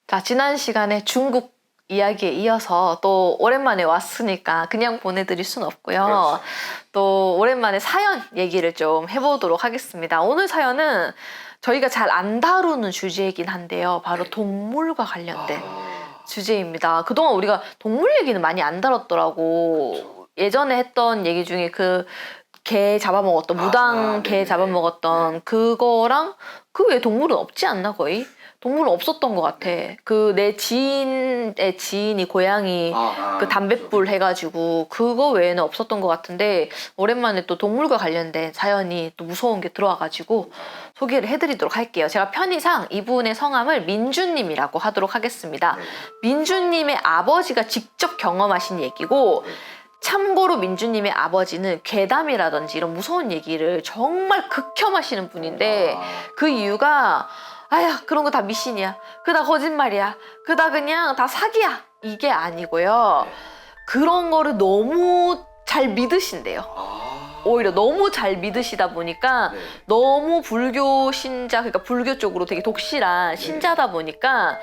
자, 지난 시간에 중국 이야기에 이어서 또 오랜만에 왔으니까 그냥 보내드릴 순 없고요. 그렇죠. 또 오랜만에 사연 얘기를 좀 해보도록 하겠습니다. 오늘 사연은 저희가 잘 안 다루는 주제이긴 한데요. 바로 동물과 관련된 주제입니다. 그동안 우리가 동물 얘기는 많이 안 다뤘더라고. 그렇죠. 예전에 했던 얘기 중에 그 개 잡아먹었던, 무당 개 네네네. 잡아먹었던 그거랑 그 외에 동물은 없지 않나 거의? 동물은 없었던 것 같아. 그 내 지인의 지인이 고양이 그 담뱃불 해가지고 그거 외에는 없었던 것 같은데 오랜만에 또 동물과 관련된 사연이 또 무서운 게 들어와가지고 소개를 해드리도록 할게요. 제가 편의상 이분의 성함을 민주님이라고 하도록 하겠습니다. 민주님의 아버지가 직접 경험하신 얘기고 참고로 민주님의 아버지는 괴담이라든지 이런 무서운 얘기를 정말 극혐하시는 분인데 그 이유가 아야 그런 거 다 미신이야. 그다 거짓말이야. 그다 그냥 다 사기야. 이게 아니고요. 그런 거를 너무 잘 믿으신대요. 오히려 너무 잘 믿으시다 보니까 너무 불교 신자, 그러니까 불교 쪽으로 되게 독실한 신자다 보니까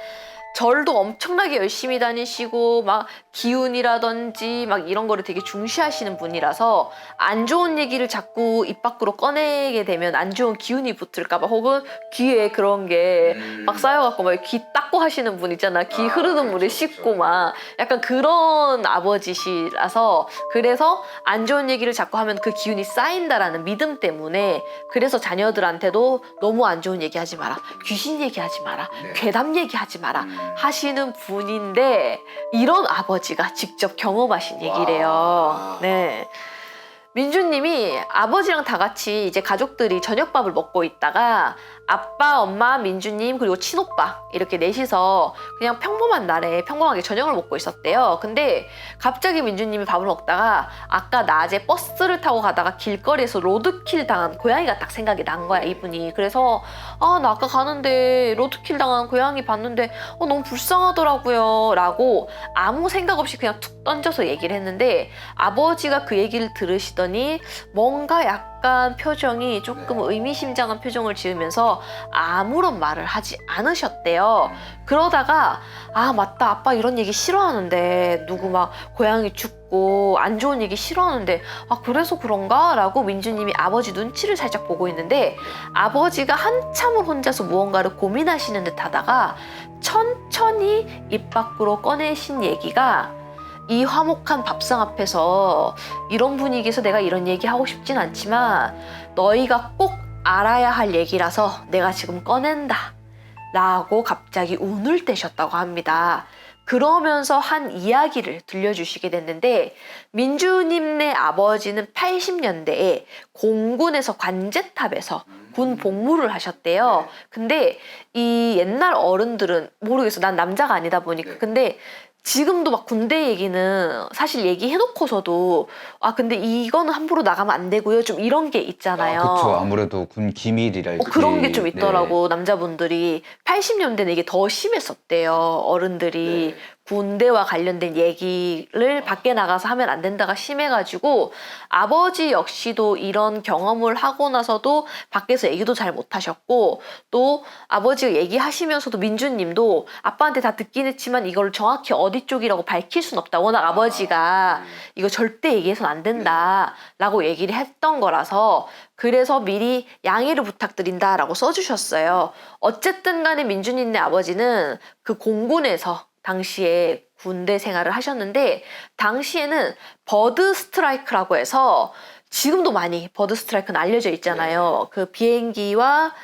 절도 엄청나게 열심히 다니시고 막 기운이라든지 막 이런 거를 되게 중시하시는 분이라서 안 좋은 얘기를 자꾸 입 밖으로 꺼내게 되면 안 좋은 기운이 붙을까 봐 혹은 귀에 그런 게 막 쌓여갖고 막 귀 닦고 하시는 분 있잖아. 귀 흐르는 물에 씻고 막 약간 그런 아버지시라서 그래서 안 좋은 얘기를 자꾸 하면 그 기운이 쌓인다라는 믿음 때문에 그래서 자녀들한테도 너무 안 좋은 얘기 하지 마라. 귀신 얘기하지 마라. 괴담 얘기하지 마라. 하시는 분인데 이런 아버지가 직접 경험하신 얘기래요. 네. 민주님이 아버지랑 다 같이 이제 가족들이 저녁밥을 먹고 있다가 아빠, 엄마, 민주님 그리고 친오빠 이렇게 넷이서 그냥 평범한 날에 평범하게 저녁을 먹고 있었대요. 근데 갑자기 민주님이 밥을 먹다가 아까 낮에 버스를 타고 가다가 길거리에서 로드킬 당한 고양이가 딱 생각이 난 거야 이분이. 그래서 나 아까 가는데 로드킬 당한 고양이 봤는데 너무 불쌍하더라고요 라고 아무 생각 없이 그냥 툭 던져서 얘기를 했는데 아버지가 그 얘기를 들으시더니 뭔가 약간 표정이 조금 의미심장한 표정을 지으면서 아무런 말을 하지 않으셨대요. 그러다가 맞다 아빠 이런 얘기 싫어하는데 누구 막 고양이 죽고 안 좋은 얘기 싫어하는데 그래서 그런가? 라고 민주님이 아버지 눈치를 살짝 보고 있는데 아버지가 한참을 혼자서 무언가를 고민하시는 듯 하다가 천천히 입 밖으로 꺼내신 얘기가 이 화목한 밥상 앞에서 이런 분위기에서 내가 이런 얘기 하고 싶진 않지만 너희가 꼭 알아야 할 얘기라서 내가 지금 꺼낸다 라고 갑자기 운을 떼셨다고 합니다. 그러면서 한 이야기를 들려주시게 됐는데 민주님네 아버지는 80년대에 공군에서 관제탑에서 군 복무를 하셨대요. 근데 이 옛날 어른들은 모르겠어. 난 남자가 아니다 보니까. 근데 지금도 막 군대 얘기는 사실 얘기해놓고서도 근데 이거는 함부로 나가면 안 되고요. 좀 이런 게 있잖아요. 그렇죠. 아무래도 군 기밀이랄지. 그런 게 좀 있더라고. 남자분들이 80년대는 이게 더 심했었대요. 어른들이 군대와 관련된 얘기를 밖에 나가서 하면 안 된다가 심해가지고 아버지 역시도 이런 경험을 하고 나서도 밖에서 얘기도 잘 못하셨고 또 아버지가 얘기하시면서도 민주님도 아빠한테 다 듣긴 했지만 이걸 정확히 어디 쪽이라고 밝힐 순 없다. 워낙 아버지가 이거 절대 얘기해서는 안 된다 라고 얘기를 했던 거라서 그래서 미리 양해를 부탁드린다라고 써주셨어요. 어쨌든 간에 민주님네 아버지는 그 공군에서 당시에 군대 생활을 하셨는데 당시에는 버드 스트라이크라고 해서 지금도 많이 버드 스트라이크는 알려져 있잖아요. 그 비행기와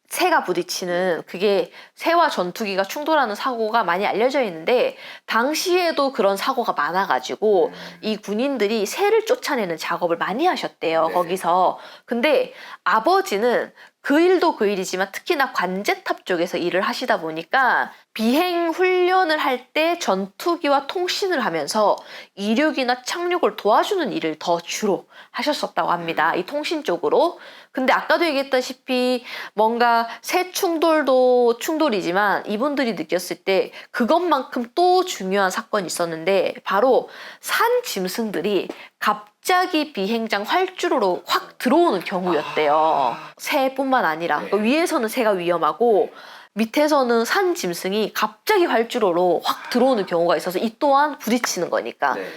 새가 부딪히는 그게 새와 전투기가 충돌하는 사고가 많이 알려져 있는데 당시에도 그런 사고가 많아가지고 이 군인들이 새를 쫓아내는 작업을 많이 하셨대요. 거기서. 근데 아버지는 그 일도 그 일이지만 특히나 관제탑 쪽에서 일을 하시다 보니까 비행 훈련을 할 때 전투기와 통신을 하면서 이륙이나 착륙을 도와주는 일을 더 주로 하셨었다고 합니다. 이 통신 쪽으로. 근데 아까도 얘기했다시피 뭔가 새 충돌도 충돌이지만 이분들이 느꼈을 때 그것만큼 또 중요한 사건이 있었는데 바로 산 짐승들이 갑자기 비행장 활주로로 확 들어오는 경우였대요. 새뿐만 아니라 그러니까 위에서는 새가 위험하고 밑에서는 산 짐승이 갑자기 활주로로 확 들어오는 경우가 있어서 이 또한 부딪히는 거니까 네.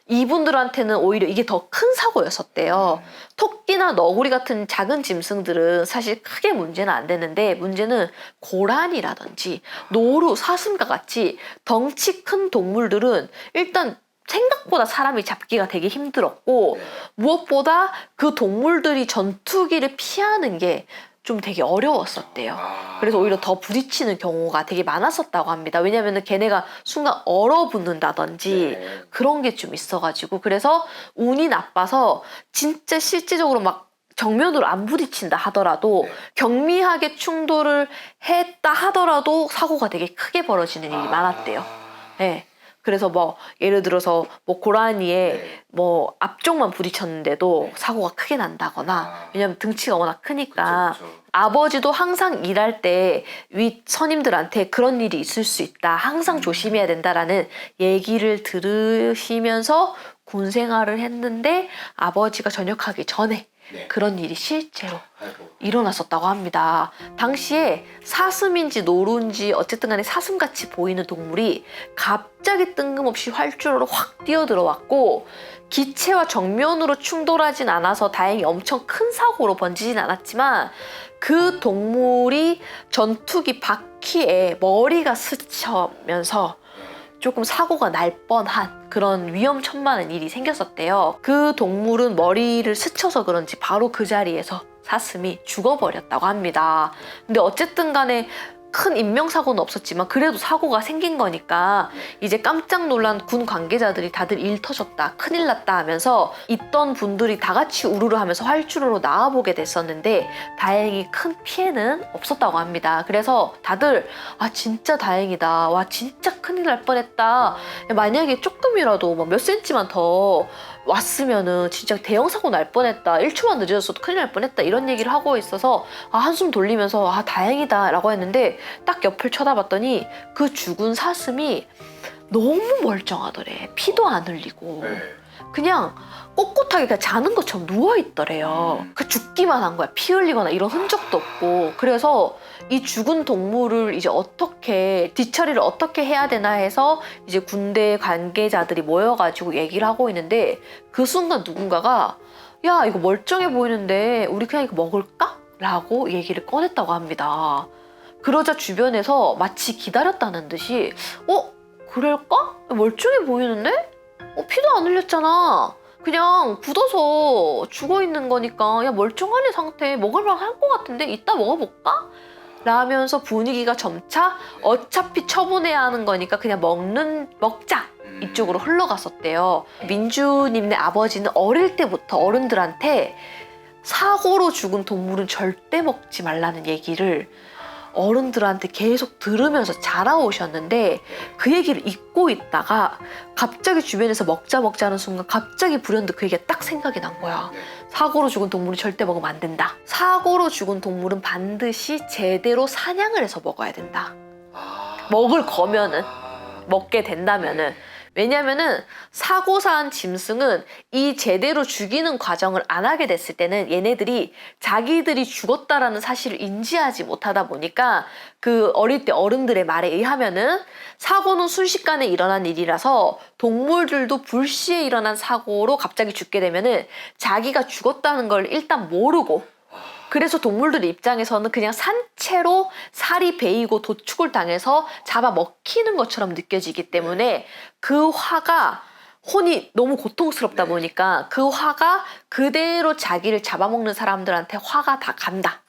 이분들한테는 오히려 이게 더 큰 사고였었대요. 토끼나 너구리 같은 작은 짐승들은 사실 크게 문제는 안 되는데 문제는 고라니라든지 노루, 사슴과 같이 덩치 큰 동물들은 일단 생각보다 사람이 잡기가 되게 힘들었고 네. 무엇보다 그 동물들이 전투기를 피하는 게 좀 되게 어려웠었대요. 그래서 오히려 더 부딪히는 경우가 되게 많았었다고 합니다. 왜냐면은 걔네가 순간 얼어붙는다든지 네. 그런 게 좀 있어가지고 그래서 운이 나빠서 진짜 실제적으로 막 정면으로 안 부딪힌다 하더라도 네. 경미하게 충돌을 했다 하더라도 사고가 되게 크게 벌어지는 일이 많았대요. 네. 그래서 뭐 예를 들어서 뭐 고라니에 네. 뭐 앞쪽만 부딪혔는데도 네. 사고가 크게 난다거나 왜냐면 등치가 워낙 크니까 그쵸, 그쵸. 아버지도 항상 일할 때 윗 선임들한테 그런 일이 있을 수 있다. 항상 조심해야 된다라는 얘기를 들으시면서 군 생활을 했는데 아버지가 전역하기 전에 네. 그런 일이 실제로 아이고. 일어났었다고 합니다. 당시에 사슴인지 노루인지 어쨌든 간에 사슴같이 보이는 동물이 갑자기 뜬금없이 활주로로 확 뛰어들어왔고 기체와 정면으로 충돌하진 않아서 다행히 엄청 큰 사고로 번지진 않았지만 그 동물이 전투기 바퀴에 머리가 스쳐면서 조금 사고가 날 뻔한 그런 위험천만한 일이 생겼었대요. 그 동물은 머리를 스쳐서 그런지 바로 그 자리에서 사슴이 죽어버렸다고 합니다. 근데 어쨌든 간에 큰 인명사고는 없었지만 그래도 사고가 생긴 거니까 이제 깜짝 놀란 군 관계자들이 다들 일 터졌다, 큰일 났다 하면서 있던 분들이 다 같이 우르르 하면서 활주로로 나와보게 됐었는데 다행히 큰 피해는 없었다고 합니다. 그래서 다들 아 진짜 다행이다, 와 진짜 큰일 날 뻔했다, 만약에 조금이라도 뭐 몇 센치만 더 왔으면은 진짜 대형 사고 날 뻔했다, 1초만 늦어졌어도 큰일 날 뻔했다 이런 얘기를 하고 있어서 아 한숨 돌리면서 아 다행이다 라고 했는데 딱 옆을 쳐다봤더니 그 죽은 사슴이 너무 멀쩡하더래. 피도 안 흘리고 네. 그냥 꼿꼿하게 그냥 자는 것처럼 누워있더래요. 그 죽기만 한 거야. 피 흘리거나 이런 흔적도 없고. 그래서 이 죽은 동물을 이제 어떻게 뒤처리를 어떻게 해야 되나 해서 이제 군대 관계자들이 모여가지고 얘기를 하고 있는데 그 순간 누군가가 야 이거 멀쩡해 보이는데 우리 그냥 이거 먹을까? 라고 얘기를 꺼냈다고 합니다. 그러자 주변에서 마치 기다렸다는 듯이 그럴까? 멀쩡해 보이는데? 피도 안 흘렸잖아. 그냥 굳어서 죽어있는 거니까 야 멀쩡한 애 상태 먹을만 할 것 같은데 이따 먹어볼까? 라면서 분위기가 점차 어차피 처분해야 하는 거니까 그냥 먹자 이쪽으로 흘러갔었대요. 민주님네 아버지는 어릴 때부터 어른들한테 사고로 죽은 동물은 절대 먹지 말라는 얘기를 어른들한테 계속 들으면서 자라오셨는데 그 얘기를 잊고 있다가 갑자기 주변에서 먹자 하는 순간 갑자기 불현듯 그 얘기가 딱 생각이 난 거야. 사고로 죽은 동물은 절대 먹으면 안 된다. 사고로 죽은 동물은 반드시 제대로 사냥을 해서 먹어야 된다. 먹을 거면은, 먹게 된다면은. 왜냐면은 사고사한 짐승은 이 제대로 죽이는 과정을 안 하게 됐을 때는 얘네들이 자기들이 죽었다라는 사실을 인지하지 못하다 보니까 그 어릴 때 어른들의 말에 의하면은 사고는 순식간에 일어난 일이라서 동물들도 불시에 일어난 사고로 갑자기 죽게 되면은 자기가 죽었다는 걸 일단 모르고 그래서 동물들 입장에서는 그냥 산채로 살이 베이고 도축을 당해서 잡아 먹히는 것처럼 느껴지기 때문에 그 화가 혼이 너무 고통스럽다 보니까 그 화가 그대로 자기를 잡아먹는 사람들한테 화가 다 간다.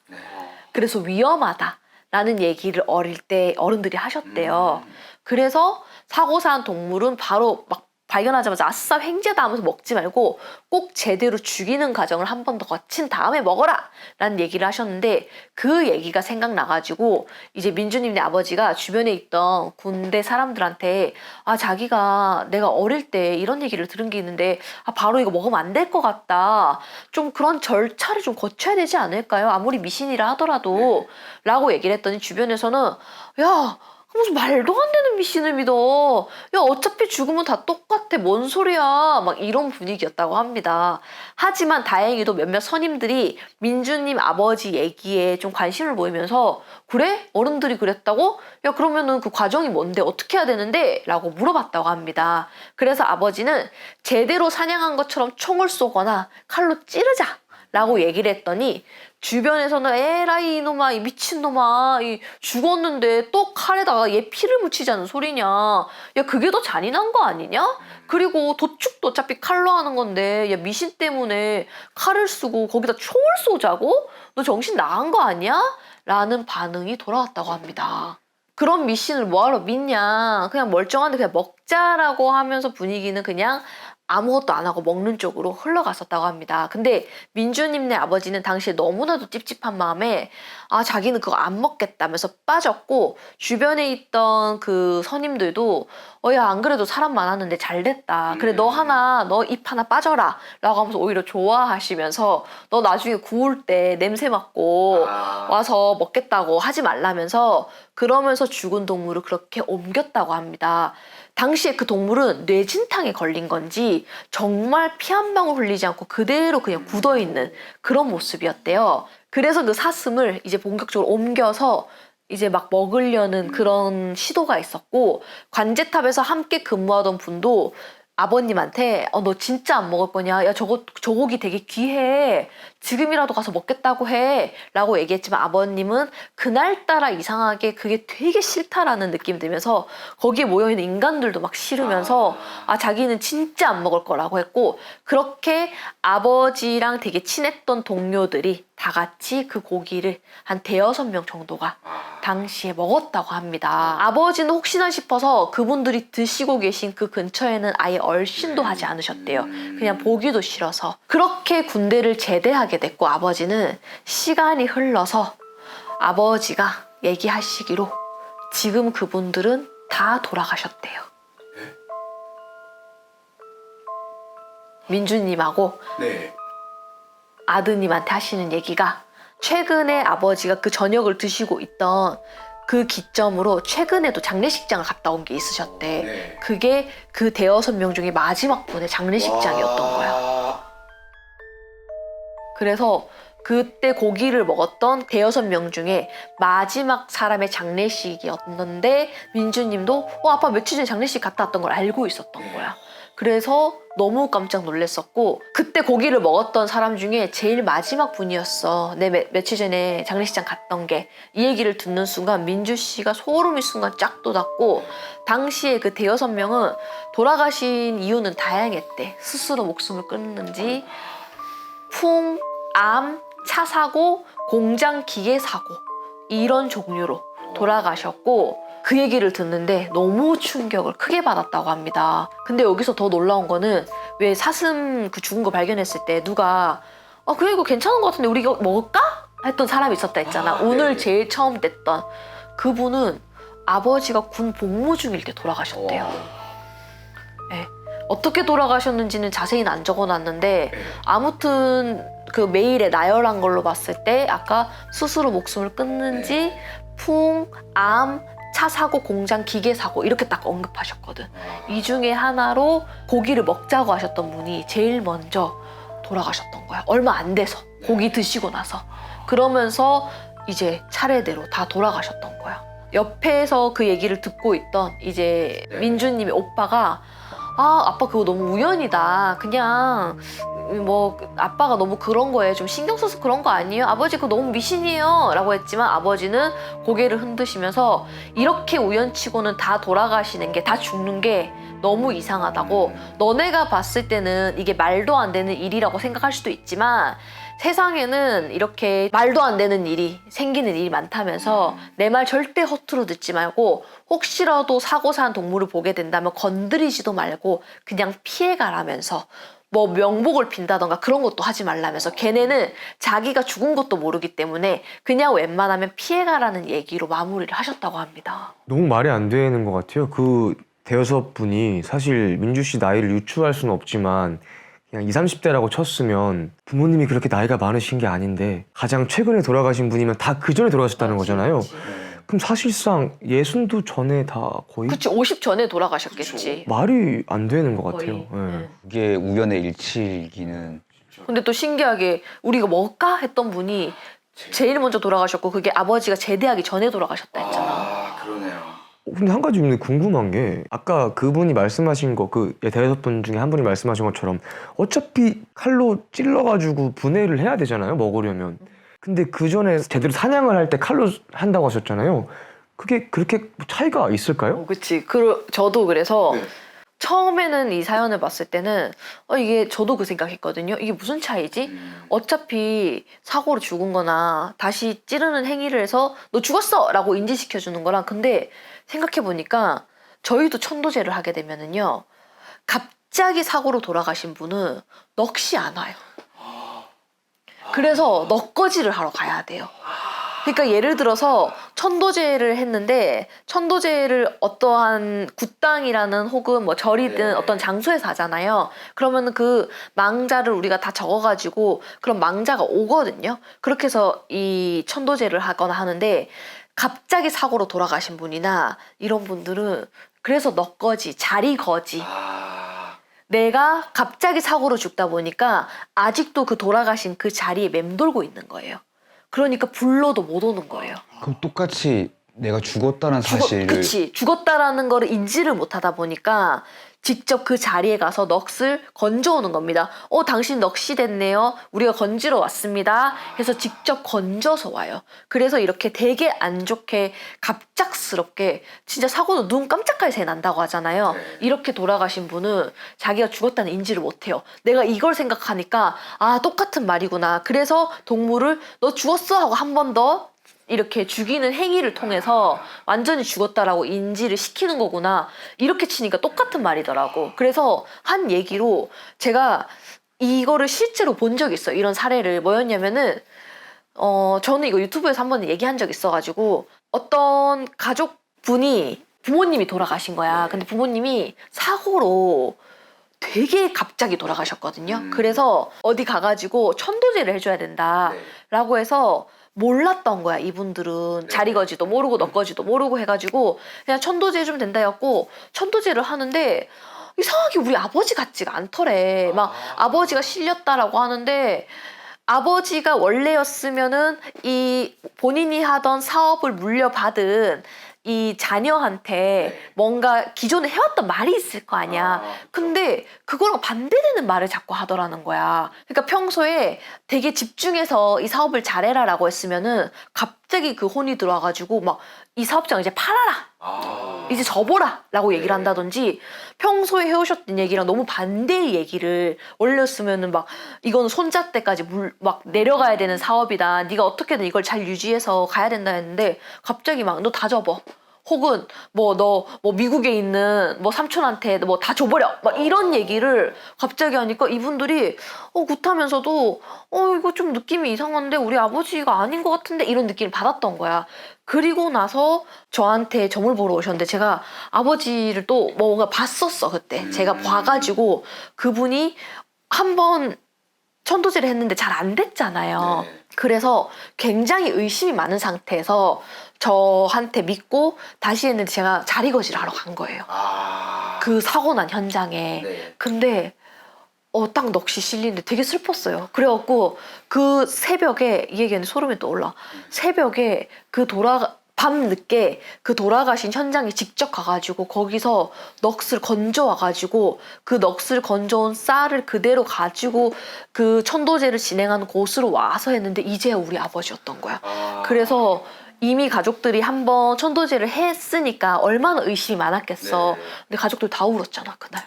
그래서 위험하다라는 얘기를 어릴 때 어른들이 하셨대요. 그래서 사고사한 동물은 바로 막 발견하자마자 아싸 횡재다 하면서 먹지 말고 꼭 제대로 죽이는 과정을 한 번 더 거친 다음에 먹어라 라는 얘기를 하셨는데 그 얘기가 생각나가지고 이제 민주님네 아버지가 주변에 있던 군대 사람들한테 아 자기가 내가 어릴 때 이런 얘기를 들은 게 있는데 아 바로 이거 먹으면 안 될 것 같다, 좀 그런 절차를 좀 거쳐야 되지 않을까요? 아무리 미신이라 하더라도 라고 얘기를 했더니 주변에서는 야 무슨 말도 안 되는 미신을 믿어. 야, 어차피 죽으면 다 똑같아. 뭔 소리야. 막 이런 분위기였다고 합니다. 하지만 다행히도 몇몇 선임들이 민주님 아버지 얘기에 좀 관심을 보이면서 그래? 어른들이 그랬다고? 야, 그러면은 그 과정이 뭔데? 어떻게 해야 되는데? 라고 물어봤다고 합니다. 그래서 아버지는 제대로 사냥한 것처럼 총을 쏘거나 칼로 찌르자. 라고 얘기를 했더니 주변에서는 에라이 이놈아, 이 미친놈아, 이 죽었는데 또 칼에다가 얘 피를 묻히자는 소리냐. 야, 그게 더 잔인한 거 아니냐? 그리고 도축도 어차피 칼로 하는 건데 야, 미신 때문에 칼을 쓰고 거기다 총을 쏘자고? 너 정신 나간 거 아니야? 라는 반응이 돌아왔다고 합니다. 그런 미신을 뭐하러 믿냐. 그냥 멀쩡한데 그냥 먹자라고 하면서 분위기는 그냥 아무것도 안 하고 먹는 쪽으로 흘러갔었다고 합니다. 근데 민주님네 아버지는 당시에 너무나도 찝찝한 마음에 자기는 그거 안 먹겠다면서 빠졌고 주변에 있던 그 선임들도 야, 안 그래도 사람 많았는데 잘 됐다. 그래, 너 입 하나 빠져라. 라고 하면서 오히려 좋아하시면서 너 나중에 구울 때 냄새 맡고 와서 먹겠다고 하지 말라면서 그러면서 죽은 동물을 그렇게 옮겼다고 합니다. 당시에 그 동물은 뇌진탕에 걸린 건지 정말 피 한 방울 흘리지 않고 그대로 그냥 굳어있는 그런 모습이었대요. 그래서 그 사슴을 이제 본격적으로 옮겨서 이제 막 먹으려는 그런 시도가 있었고 관제탑에서 함께 근무하던 분도 아버님한테 너 진짜 안 먹을 거냐? 야, 저 고기 되게 귀해. 지금이라도 가서 먹겠다고 해. 라고 얘기했지만 아버님은 그날따라 이상하게 그게 되게 싫다라는 느낌이 들면서 거기에 모여있는 인간들도 막 싫으면서 자기는 진짜 안 먹을 거라고 했고 그렇게 아버지랑 되게 친했던 동료들이 다 같이 그 고기를 한 5~6명 정도가 당시에 먹었다고 합니다. 아버지는 혹시나 싶어서 그분들이 드시고 계신 그 근처에는 아예 얼씬도 하지 않으셨대요. 그냥 보기도 싫어서. 그렇게 군대를 제대하게 됐고 아버지는 시간이 흘러서 아버지가 얘기하시기로 지금 그분들은 다 돌아가셨대요. 민주님하고 네. 아드님한테 하시는 얘기가 최근에 아버지가 그 저녁을 드시고 있던 그 기점으로 최근에도 장례식장을 갔다 온 게 있으셨대. 네. 그게 그 5~6명 중에 마지막 분의 장례식장이었던 거야. 그래서 그때 고기를 먹었던 5~6명 중에 마지막 사람의 장례식이었는데 민주님도 아빠 며칠 전에 장례식 갔다 왔던 걸 알고 있었던 거야. 그래서 너무 깜짝 놀랐었고 그때 고기를 먹었던 사람 중에 제일 마지막 분이었어. 내 며칠 전에 장례식장 갔던 게. 이 얘기를 듣는 순간 민주 씨가 소름이 순간 쫙 돋았고 당시에 그 5~6명은 돌아가신 이유는 다양했대. 스스로 목숨을 끊는지 풍, 암, 차 사고, 공장 기계 사고 이런 종류로 돌아가셨고 그 얘기를 듣는데 너무 충격을 크게 받았다고 합니다. 근데 여기서 더 놀라운 거는 왜 사슴 그 죽은 거 발견했을 때 누가 그래 이거 괜찮은 것 같은데 우리 이거 먹을까? 했던 사람이 있었다 했잖아. 오늘 제일 처음 뵀던 그분은 아버지가 군 복무 중일 때 돌아가셨대요. 네. 어떻게 돌아가셨는지는 자세히는 안 적어놨는데 아무튼 그 메일에 나열한 걸로 봤을 때 아까 스스로 목숨을 끊는지 풍, 암, 차 사고, 공장 기계 사고 이렇게 딱 언급하셨거든. 이 중에 하나로 고기를 먹자고 하셨던 분이 제일 먼저 돌아가셨던 거야. 얼마 안 돼서 고기 드시고 나서. 그러면서 이제 차례대로 다 돌아가셨던 거야. 옆에서 그 얘기를 듣고 있던 이제 민주님의 오빠가 아빠 그거 너무 우연이다. 그냥 뭐 아빠가 너무 그런 거에 좀 신경 써서 그런 거 아니에요? 아버지 그거 너무 미신이에요. 라고 했지만 아버지는 고개를 흔드시면서 이렇게 우연치고는 다 돌아가시는 게 다 죽는 게 너무 이상하다고. 너네가 봤을 때는 이게 말도 안 되는 일이라고 생각할 수도 있지만 세상에는 이렇게 말도 안 되는 일이 생기는 일이 많다면서 내 말 절대 허투루 듣지 말고 혹시라도 사고사한 동물을 보게 된다면 건드리지도 말고 그냥 피해가라면서 뭐 명복을 빈다던가 그런 것도 하지 말라면서 걔네는 자기가 죽은 것도 모르기 때문에 그냥 웬만하면 피해가라는 얘기로 마무리를 하셨다고 합니다. 너무 말이 안 되는 것 같아요. 그 5분이 사실 민주 씨 나이를 유추할 수는 없지만 그냥 20~30대라고 쳤으면 부모님이 그렇게 나이가 많으신 게 아닌데 가장 최근에 돌아가신 분이면 다 그 전에 돌아가셨다는 거잖아요. 그럼 사실상 예순도 전에 다 거의 그치 50 전에 돌아가셨겠지. 말이 안 되는 것 거의. 같아요. 예. 네. 그게 우연의 일치이기는 근데 또 신기하게 우리가 뭘까 했던 분이 제일 먼저 돌아가셨고 그게 아버지가 제대하기 전에 돌아가셨다 했잖아. 아, 그러네요. 근데 한 가지 근데 궁금한 게 아까 그분이 말씀하신 거 그 대여섯 분 중에 한 분이 말씀하신 것처럼 어차피 칼로 찔러가지고 분해를 해야 되잖아요, 먹으려면. 근데 그 전에 제대로 사냥을 할 때 칼로 한다고 하셨잖아요. 그게 그렇게 차이가 있을까요? 그치. 저도 그래서 네. 처음에는 이 사연을 봤을 때는 이게 저도 그 생각했거든요. 이게 무슨 차이지? 어차피 사고로 죽은 거나 다시 찌르는 행위를 해서 너 죽었어! 라고 인지시켜주는 거랑 근데 생각해보니까 저희도 천도제를 하게 되면은요. 갑자기 사고로 돌아가신 분은 넋이 안 와요. 그래서 넋거지를 하러 가야 돼요. 그러니까 예를 들어서 천도제를 했는데 천도제를 어떠한 굿당이라는 혹은 뭐 절이든 네. 어떤 장소에서 하잖아요. 그러면 그 망자를 우리가 다 적어가지고 그런 망자가 오거든요. 그렇게 해서 이 천도제를 하거나 하는데 갑자기 사고로 돌아가신 분이나 이런 분들은 그래서 넋거지, 자리거지. 아, 내가 갑자기 사고로 죽다 보니까 아직도 그 돌아가신 그 자리에 맴돌고 있는 거예요. 그러니까 불러도 못 오는 거예요. 그럼 똑같이 내가 죽었다는 사실을 그치. 죽었다라는 거를 인지를 못하다 보니까 직접 그 자리에 가서 넋을 건져오는 겁니다. 당신 넋이 됐네요. 우리가 건지러 왔습니다. 해서 직접 건져서 와요. 그래서 이렇게 되게 안 좋게 갑작스럽게 진짜 사고도 눈 깜짝할 새 난다고 하잖아요. 네. 이렇게 돌아가신 분은 자기가 죽었다는 인지를 못해요. 내가 이걸 생각하니까 똑같은 말이구나. 그래서 동물을 너 죽었어 하고 한 번 더 이렇게 죽이는 행위를 통해서 완전히 죽었다라고 인지를 시키는 거구나. 이렇게 치니까 똑같은 말이더라고. 그래서 한 얘기로 제가 이거를 실제로 본 적이 있어요. 이런 사례를. 뭐였냐면은 저는 이거 유튜브에서 한번 얘기한 적 있어가지고 어떤 가족분이 부모님이 돌아가신 거야. 근데 부모님이 사고로 되게 갑자기 돌아가셨거든요. 그래서 어디 가가지고 천도제를 해줘야 된다라고 해서 몰랐던 거야. 이분들은 자리거지도 모르고 넋거지도 모르고 해가지고 그냥 천도제 해주면 된다 해갖고 천도제를 하는데 이상하게 우리 아버지 같지가 않더래. 막 아버지가 실렸다라고 하는데 아버지가 원래였으면은 이 본인이 하던 사업을 물려받은 이 자녀한테 뭔가 기존에 해왔던 말이 있을 거 아니야. 근데 그거랑 반대되는 말을 자꾸 하더라는 거야. 그러니까 평소에 되게 집중해서 이 사업을 잘해라라고 했으면은 갑자기 그 혼이 들어와가지고 막 이 사업장 이제 팔아라. 이제 접어라 라고 얘기를 한다든지 평소에 해오셨던 얘기랑 너무 반대의 얘기를 원래였으면은 막 이거는 손자 때까지 막 내려가야 되는 사업이다. 네가 어떻게든 이걸 잘 유지해서 가야 된다 했는데 갑자기 막 너 다 접어. 혹은 뭐 너 뭐 미국에 있는 뭐 삼촌한테 뭐 다 줘버려 막 이런 얘기를 갑자기 하니까 이분들이 굿하면서도 이거 좀 느낌이 이상한데 우리 아버지가 아닌 것 같은데 이런 느낌을 받았던 거야. 그리고 나서 저한테 점을 보러 오셨는데 제가 아버지를 또 뭔가 봤었어 그때. 제가 봐가지고 그분이 한번 천도제를 했는데 잘 안 됐잖아요. 네. 그래서 굉장히 의심이 많은 상태에서 저한테 믿고 다시 했는데 제가 자리거지를 하러 간 거예요. 그 사고 난 현장에. 네. 근데 딱 넋이 실리는데 되게 슬펐어요. 그래갖고 그 새벽에 이 얘기는 소름이 또 올라. 새벽에 밤늦게 그 돌아가신 현장에 직접 가가지고 거기서 넋을 건져와가지고 그 넋을 건져온 쌀을 그대로 가지고 그 천도제를 진행하는 곳으로 와서 했는데 이제야 우리 아버지였던 거야. 그래서 이미 가족들이 한번 천도제를 했으니까 얼마나 의심이 많았겠어. 네. 근데 가족들 다 울었잖아 그날.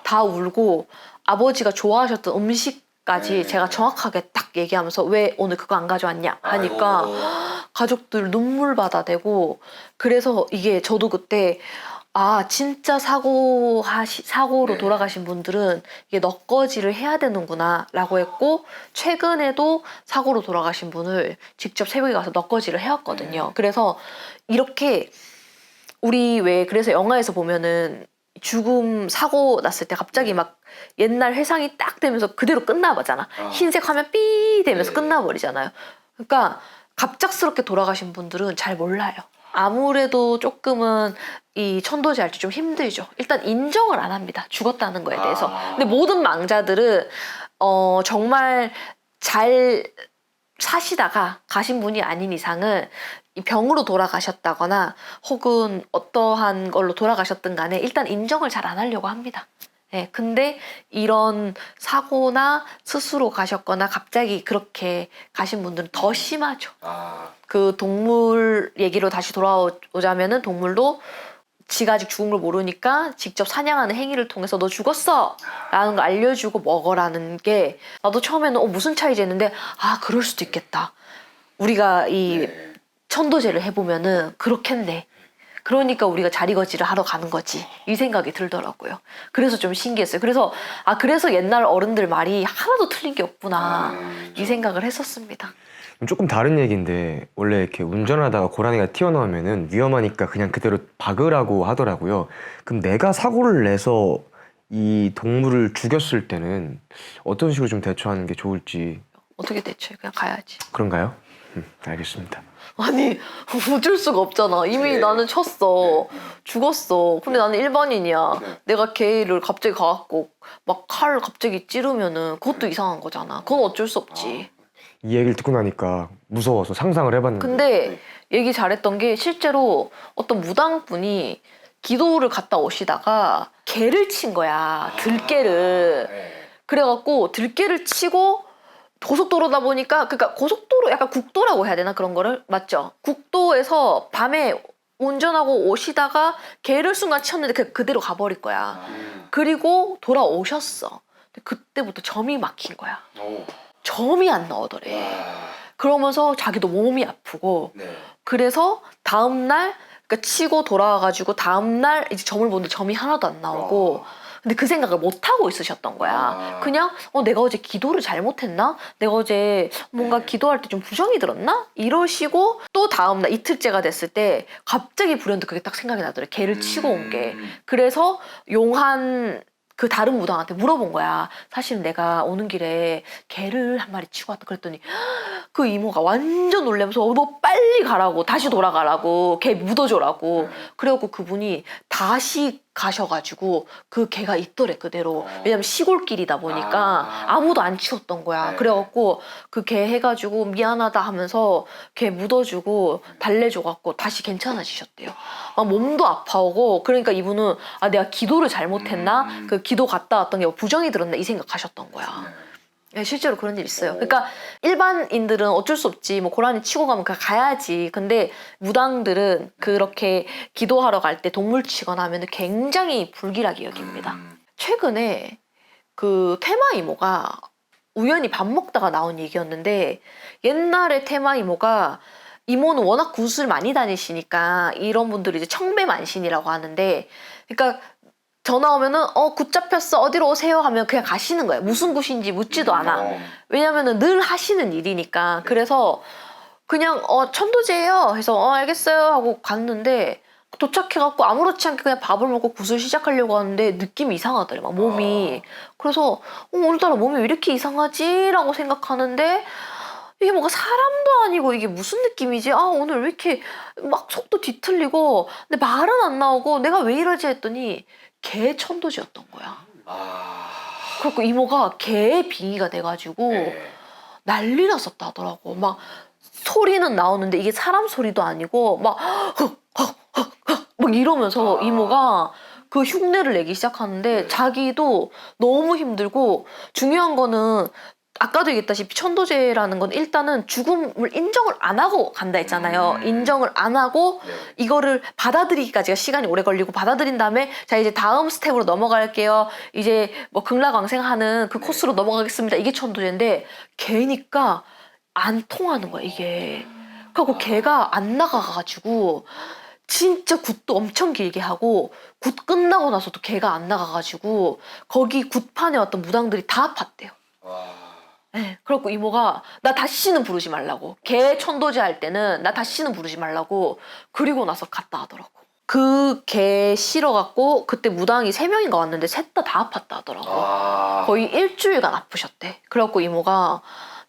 다 울고 아버지가 좋아하셨던 음식까지 네. 제가 정확하게 딱 얘기하면서 왜 오늘 그거 안 가져왔냐 하니까 가족들 눈물 받아대고 그래서 이게 저도 그때 진짜 사고로 네. 돌아가신 분들은 이게 넋거지를 해야 되는구나 라고 했고 최근에도 사고로 돌아가신 분을 직접 새벽에 가서 넋거지를 해왔거든요. 그래서 이렇게 우리 그래서 영화에서 보면은 죽음 사고 났을 때 갑자기 막 옛날 회상이 딱 되면서 그대로 끝나버잖아. 흰색 화면 삐 되면서 네. 끝나버리잖아요. 그러니까 갑작스럽게 돌아가신 분들은 잘 몰라요. 아무래도 조금은 이 천도제 할 때 좀 힘들죠. 일단 인정을 안 합니다. 죽었다는 거에 대해서. 근데 모든 망자들은 정말 잘 사시다가 가신 분이 아닌 이상은 이 병으로 돌아가셨다거나 혹은 어떠한 걸로 돌아가셨든 간에 일단 인정을 잘 안 하려고 합니다. 네, 근데 이런 사고나 스스로 가셨거나 갑자기 그렇게 가신 분들은 더 심하죠. 그 동물 얘기로 다시 돌아오자면은 동물도 지가 아직 죽은 걸 모르니까 직접 사냥하는 행위를 통해서 너 죽었어! 라는 거 알려주고 먹어라는 게 나도 처음에는 무슨 차이지 했는데 그럴 수도 있겠다. 우리가 이 천도제를 해보면은 그렇겠네. 그러니까 우리가 자리거지를 하러 가는 거지. 이 생각이 들더라고요. 그래서 좀 신기했어요. 그래서 그래서 옛날 어른들 말이 하나도 틀린 게 없구나. 이 생각을 했었습니다. 조금 다른 얘기인데 원래 이렇게 운전하다가 고라니가 튀어나오면은 위험하니까 그냥 그대로 박으라고 하더라고요. 그럼 내가 사고를 내서 이 동물을 죽였을 때는 어떤 식으로 좀 대처하는 게 좋을지. 어떻게 대처해? 그냥 가야지. 그런가요? 알겠습니다. 아니 어쩔 수가 없잖아. 이미 나는 쳤어. 죽었어. 근데 나는 일반인이야. 내가 걔를 갑자기 가갖고 막 칼을 갑자기 찌르면은 그것도 이상한 거잖아. 그건 어쩔 수 없지. 이 얘기를 듣고 나니까 무서워서 상상을 해봤는데. 근데 얘기 잘했던 게 실제로 어떤 무당분이 기도를 갔다 오시다가 개를 친 거야. 들개를. 그래갖고 들개를 치고 고속도로다 보니까 그러니까 고속도로 약간 국도라고 해야 되나 그런 거를 맞죠? 국도에서 밤에 운전하고 오시다가 개를 순간 쳤는데 그대로 가버릴 거야. 그리고 돌아오셨어. 근데 그때부터 점이 막힌 거야. 점이 안 나오더래. 그러면서 자기도 몸이 아프고 그래서 다음날 그러니까 치고 돌아와가지고 다음날 이제 점을 보는데 점이 하나도 안 나오고 근데 그 생각을 못하고 있으셨던 거야. 그냥 내가 어제 기도를 잘못했나? 내가 어제 뭔가 기도할 때 좀 부정이 들었나? 이러시고 또 다음날 이틀째가 됐을 때 갑자기 불현듯 그게 딱 생각이 나더래. 개를 치고 온 게. 그래서 용한 그 다른 무당한테 물어본 거야. 사실 내가 오는 길에 개를 한 마리 치고 왔다 그랬더니 그 이모가 완전 놀라면서 너 빨리 가라고 다시 돌아가라고 개 묻어줘라고 그래갖고 그분이 다시 가셔가지고 그 개가 있더래 그대로. 왜냐면 시골길이다 보니까 아무도 안 치웠던 거야. 그래갖고 그 개 해가지고 미안하다 하면서 개 묻어주고 달래줘갖고 다시 괜찮아지셨대요. 막 몸도 아파오고 그러니까 이분은 내가 기도를 잘못했나? 그 기도 갔다 왔던 게 부정이 들었나? 이 생각하셨던 거야. 네, 실제로 그런 일 있어요. 그러니까 일반인들은 어쩔 수 없지. 뭐 고라니 치고 가면 그냥 가야지. 근데 무당들은 그렇게 기도하러 갈 때 동물 치거나 하면 굉장히 불길하게 여깁니다. 최근에 그 테마 이모가 우연히 밥 먹다가 나온 얘기였는데 옛날에 테마 이모는 워낙 굿을 많이 다니시니까 이런 분들이 이제 청배만신이라고 하는데 그러니까 전화 오면은 굿 잡혔어 어디로 오세요 하면 그냥 가시는 거예요. 무슨 굿인지 묻지도 않아. 왜냐면은 늘 하시는 일이니까. 그래서 그냥 천도제예요 해서 알겠어요 하고 갔는데 도착해갖고 아무렇지 않게 그냥 밥을 먹고 굿을 시작하려고 하는데 느낌이 이상하더래 막 몸이. 그래서 오늘따라 몸이 왜 이렇게 이상하지? 라고 생각하는데 이게 뭔가 사람도 아니고 이게 무슨 느낌이지? 오늘 왜 이렇게 막 속도 뒤틀리고 근데 말은 안 나오고 내가 왜 이러지 했더니 개 천도제였던 거야. 그래갖고 이모가 개의 빙의가 돼가지고 난리 났었다 하더라고. 막 소리는 나오는데 이게 사람 소리도 아니고 막 이러면서 이모가 그 흉내를 내기 시작하는데 자기도 너무 힘들고 중요한 거는 아까도 얘기했다시피 천도제라는 건 일단은 죽음을 인정을 안 하고 간다 했잖아요. 인정을 안 하고 이거를 받아들이기까지가 시간이 오래 걸리고 받아들인 다음에 자 이제 다음 스텝으로 넘어갈게요. 이제 뭐 극락왕생하는 그 코스로 넘어가겠습니다. 이게 천도제인데 걔니까 안 통하는 거야 이게. 그리고 걔가 안 나가가지고 진짜 굿도 엄청 길게 하고 굿 끝나고 나서도 걔가 안 나가가지고 거기 굿판에 왔던 무당들이 다 아팠대요. 네, 그래갖고 이모가 나 다시는 부르지 말라고. 걔 천도제 할 때는 나 다시는 부르지 말라고. 그리고 나서 갔다 하더라고. 그 개 실어갖고 그때 무당이 3명인가 왔는데 셋 다 아팠다 하더라고. 거의 일주일간 아프셨대. 그래갖고 이모가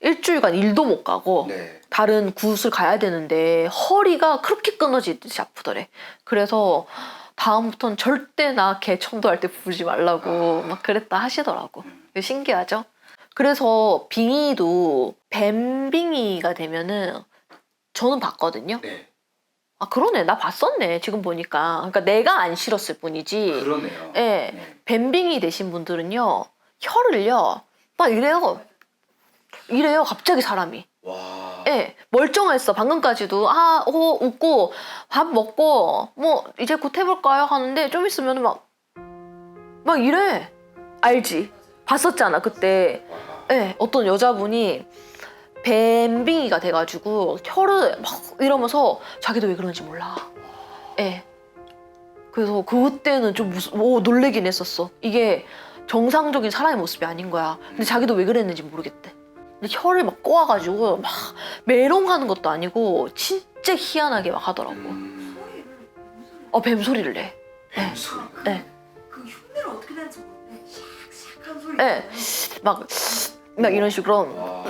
일주일간 일도 못 가고 네. 다른 굿을 가야 되는데 허리가 그렇게 끊어지듯이 아프더래. 그래서 다음부터는 절대 나 개 청소할 때 부르지 말라고 막 그랬다 하시더라고. 신기하죠? 그래서 빙의도 뱀빙의가 되면은 저는 봤거든요. 네. 아 그러네, 나 봤었네 지금 보니까. 그러니까 내가 안 싫었을 뿐이지. 그러네요. 예, 네. 뱀빙이 되신 분들은요 혀를요 막 이래요 갑자기 사람이. 와. 예, 멀쩡했어 방금까지도 웃고 밥 먹고 뭐 이제 곧 해볼까요 하는데 좀 있으면 막 이래. 알지? 봤었잖아 그때. 예, 어떤 여자분이 뱀빙이가 돼가지고 혀를 막 이러면서 자기도 왜 그런지 몰라. 예. 그래서 그때는 좀 놀래긴 했었어. 이게 정상적인 사람의 모습이 아닌 거야. 근데 자기도 왜 그랬는지 모르겠대. 근데 혀를 막 꼬아가지고 막 메롱하는 것도 아니고 진짜 희한하게 막 하더라고. 뱀소리를 내. 뱀소리. 네. 그 흉내를 어떻게 내는지 모르는데 샥샥한 소리. 네. 막 이런 식으로 와.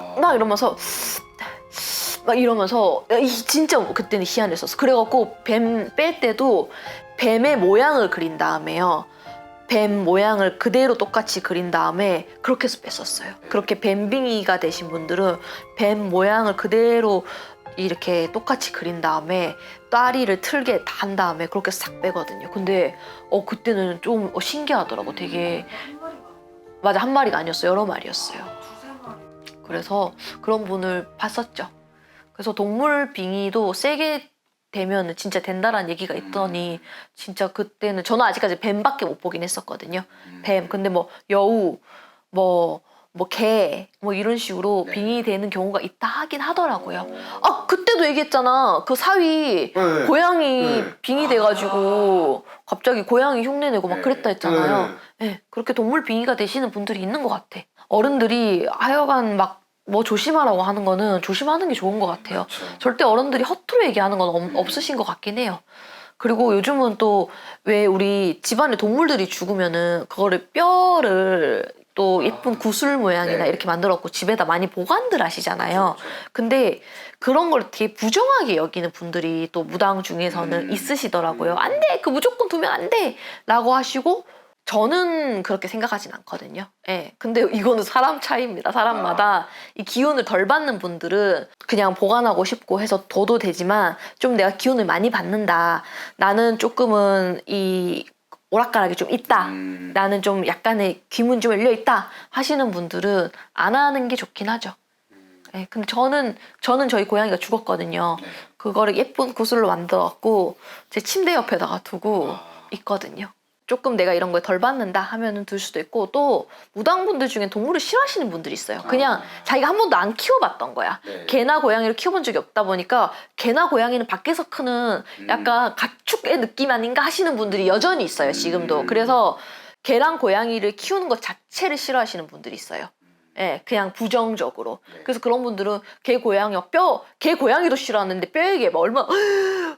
막 이러면서 진짜 그때는 희한했었어. 그래갖고 뱀 뺄 때도 뱀의 모양을 그린 다음에요. 뱀 모양을 그대로 똑같이 그린 다음에 그렇게 해서 뺐었어요. 그렇게 뱀빙이가 되신 분들은 뱀 모양을 그대로 이렇게 똑같이 그린 다음에 다리를 틀게 다 한 다음에 그렇게 싹 빼거든요. 근데 그때는 좀 신기하더라고. 되게 맞아, 한 마리가 아니었어요. 여러 마리였어요. 두세 마리. 그래서 그런 분을 봤었죠. 그래서 동물 빙의도 세게 되면 진짜 된다라는 얘기가 있더니 진짜 그때는 저는 아직까지 뱀밖에 못 보긴 했었거든요. 뱀. 근데 뭐 여우, 뭐 개, 뭐 이런 식으로 네. 빙의되는 경우가 있다 하긴 하더라고요. 아 그때도 얘기했잖아. 그 사위 네. 고양이 네. 빙의돼가지고 갑자기 고양이 흉내내고 막 네. 그랬다 했잖아요. 네, 그렇게 동물 빙의가 되시는 분들이 있는 것 같아. 어른들이 하여간 막 뭐 조심하라고 하는 거는 조심하는 게 좋은 것 같아요. 그렇죠. 절대 어른들이 허투루 얘기하는 건 없으신 것 같긴 해요. 그리고 요즘은 또 왜 우리 집안에 동물들이 죽으면은 그거를 뼈를 또 예쁜 구슬 모양이나 네. 이렇게 만들었고 집에다 많이 보관들 하시잖아요. 근데 그런 걸 되게 부정하게 여기는 분들이 또 무당 중에서는 있으시더라고요. 안 돼! 그 무조건 두면 안 돼! 라고 하시고 저는 그렇게 생각하진 않거든요. 예. 근데 이거는 사람 차이입니다. 사람마다 이 기운을 덜 받는 분들은 그냥 보관하고 싶고 해서 둬도 되지만 좀 내가 기운을 많이 받는다. 나는 조금은 이 오락가락이 좀 있다. 나는 좀 약간의 귀문 좀 열려 있다. 하시는 분들은 안 하는 게 좋긴 하죠. 예. 근데 저는 저희 고양이가 죽었거든요. 네. 그거를 예쁜 구슬로 만들어갖고 제 침대 옆에다가 두고 있거든요. 조금 내가 이런 거에 덜 받는다 하면은 둘 수도 있고 또 무당분들 중에 동물을 싫어하시는 분들이 있어요. 그냥 자기가 한 번도 안 키워봤던 거야. 네. 개나 고양이를 키워본 적이 없다 보니까 개나 고양이는 밖에서 크는 약간 가축의 느낌 아닌가 하시는 분들이 여전히 있어요. 지금도. 그래서 개랑 고양이를 키우는 것 자체를 싫어하시는 분들이 있어요. 예, 그냥 부정적으로. 네. 그래서 그런 분들은 개 고양이도 싫어하는데 뼈 얘기해 봐. 얼마나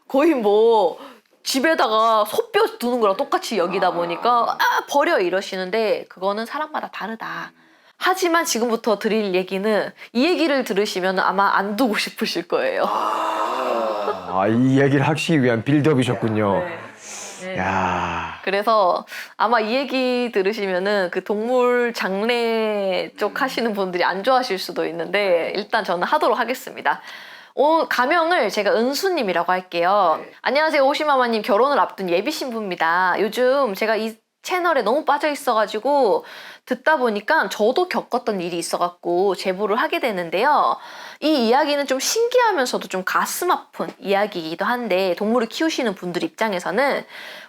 거의 뭐 집에다가 소뼈 두는 거랑 똑같이 여기다 보니까 버려 이러시는데 그거는 사람마다 다르다. 하지만 지금부터 드릴 얘기는 이 얘기를 들으시면 아마 안 두고 싶으실 거예요. 이 얘기를 하기 위한 빌드업이셨군요. 네. 야. 그래서 아마 이 얘기 들으시면은 그 동물 장례 쪽 하시는 분들이 안 좋아하실 수도 있는데 일단 저는 하도록 하겠습니다. 가명을 제가 은수님이라고 할게요. 네. 안녕하세요, 오시마마님. 결혼을 앞둔 예비 신부입니다. 요즘 제가 이 채널에 너무 빠져 있어가지고 듣다 보니까 저도 겪었던 일이 있어갖고 제보를 하게 되는데요. 이 이야기는 좀 신기하면서도 좀 가슴 아픈 이야기이기도 한데 동물을 키우시는 분들 입장에서는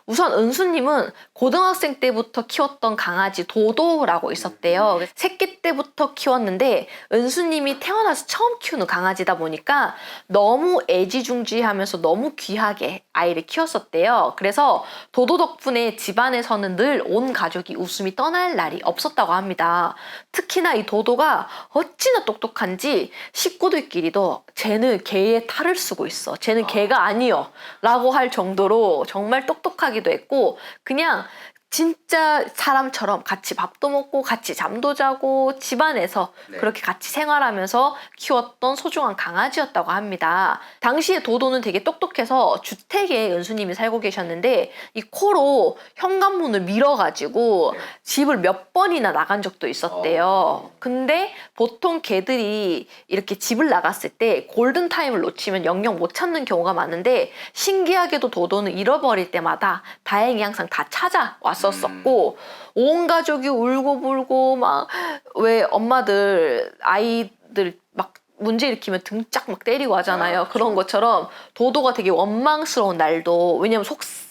우선 은수님은 고등학생 때부터 키웠던 강아지 도도라고 있었대요. 새끼 때부터 키웠는데 은수님이 태어나서 처음 키우는 강아지다 보니까 너무 애지중지하면서 너무 귀하게 아이를 키웠었대요. 그래서 도도 덕분에 집안에서는 늘 온 가족이 웃음이 떠날 날이 없었다고 합니다. 특히나 이 도도가 어찌나 똑똑한지 식구들끼리도 쟤는 개의 탈을 쓰고 있어. 쟤는 개가 아니여 라고 할 정도로 정말 똑똑하기도 했고 그냥 진짜 사람처럼 같이 밥도 먹고 같이 잠도 자고 집안에서 네. 그렇게 같이 생활하면서 키웠던 소중한 강아지였다고 합니다. 당시에 도도는 되게 똑똑해서 주택에 은수님이 살고 계셨는데 이 코로 현관문을 밀어가지고 네. 집을 몇 번이나 나간 적도 있었대요. 근데 보통 개들이 이렇게 집을 나갔을 때 골든타임을 놓치면 영영 못 찾는 경우가 많은데 신기하게도 도도는 잃어버릴 때마다 다행히 항상 다 찾아왔었고 온 가족이 울고불고 막 왜 엄마들 아이들 막 문제 일으키면 등짝 막 때리고 하잖아요. 아, 그런 것처럼 도도가 되게 원망스러운 날도 왜냐면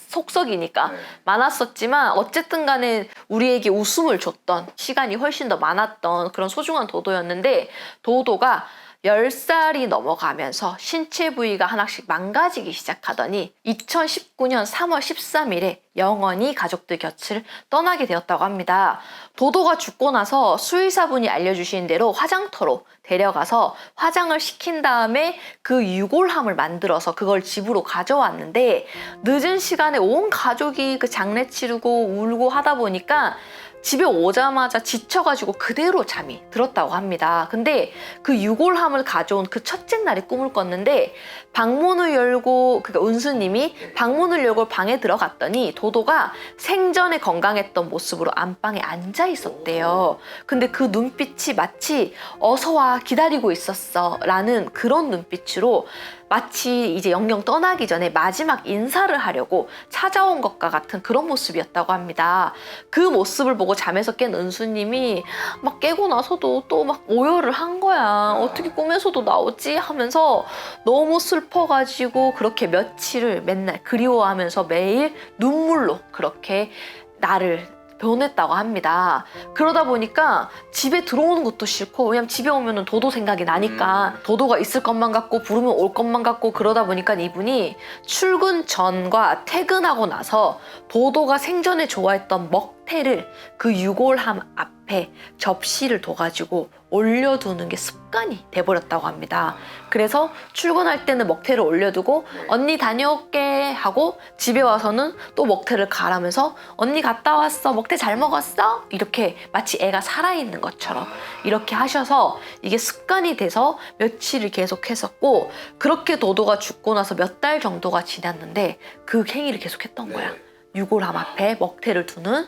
속썩이니까 네. 많았었지만 어쨌든 간에 우리에게 웃음을 줬던 시간이 훨씬 더 많았던 그런 소중한 도도였는데 도도가 10살이 넘어가면서 신체 부위가 하나씩 망가지기 시작하더니 2019년 3월 13일에 영원히 가족들 곁을 떠나게 되었다고 합니다. 도도가 죽고 나서 수의사분이 알려주신 대로 화장터로 데려가서 화장을 시킨 다음에 그 유골함을 만들어서 그걸 집으로 가져왔는데 늦은 시간에 온 가족이 그 장례 치르고 울고 하다 보니까 집에 오자마자 지쳐가지고 그대로 잠이 들었다고 합니다. 근데 그 유골함을 가져온 그 첫째 날에 꿈을 꿨는데 방문을 열고 그러니까 은수님이 방문을 열고 방에 들어갔더니 도도가 생전에 건강했던 모습으로 안방에 앉아 있었대요. 근데 그 눈빛이 마치 어서 와 기다리고 있었어 라는 그런 눈빛으로 마치 이제 영영 떠나기 전에 마지막 인사를 하려고 찾아온 것과 같은 그런 모습이었다고 합니다. 그 모습을 보고 잠에서 깬 은수님이 막 깨고 나서도 또 막 오열을 한 거야. 어떻게 꿈에서도 나오지? 하면서 너무 슬퍼가지고 그렇게 며칠을 맨날 그리워하면서 매일 눈물로 그렇게 나를 보냈다고 합니다. 그러다 보니까 집에 들어오는 것도 싫고 왜냐면 집에 오면은 도도 생각이 나니까 도도가 있을 것만 같고 부르면 올 것만 같고 그러다 보니까 이분이 출근 전과 퇴근하고 나서 도도가 생전에 좋아했던 먹태를 그 유골함 앞에 접시를 둬가지고 올려두는 게 습관이 돼버렸다고 합니다. 그래서 출근할 때는 먹태를 올려두고 언니 다녀올게 하고 집에 와서는 또 먹태를 가라면서 언니 갔다 왔어 먹태 잘 먹었어? 이렇게 마치 애가 살아있는 것처럼 이렇게 하셔서 이게 습관이 돼서 며칠을 계속 했었고 그렇게 도도가 죽고 나서 몇 달 정도가 지났는데 그 행위를 계속했던 거야. 유골함 앞에 먹태를 두는.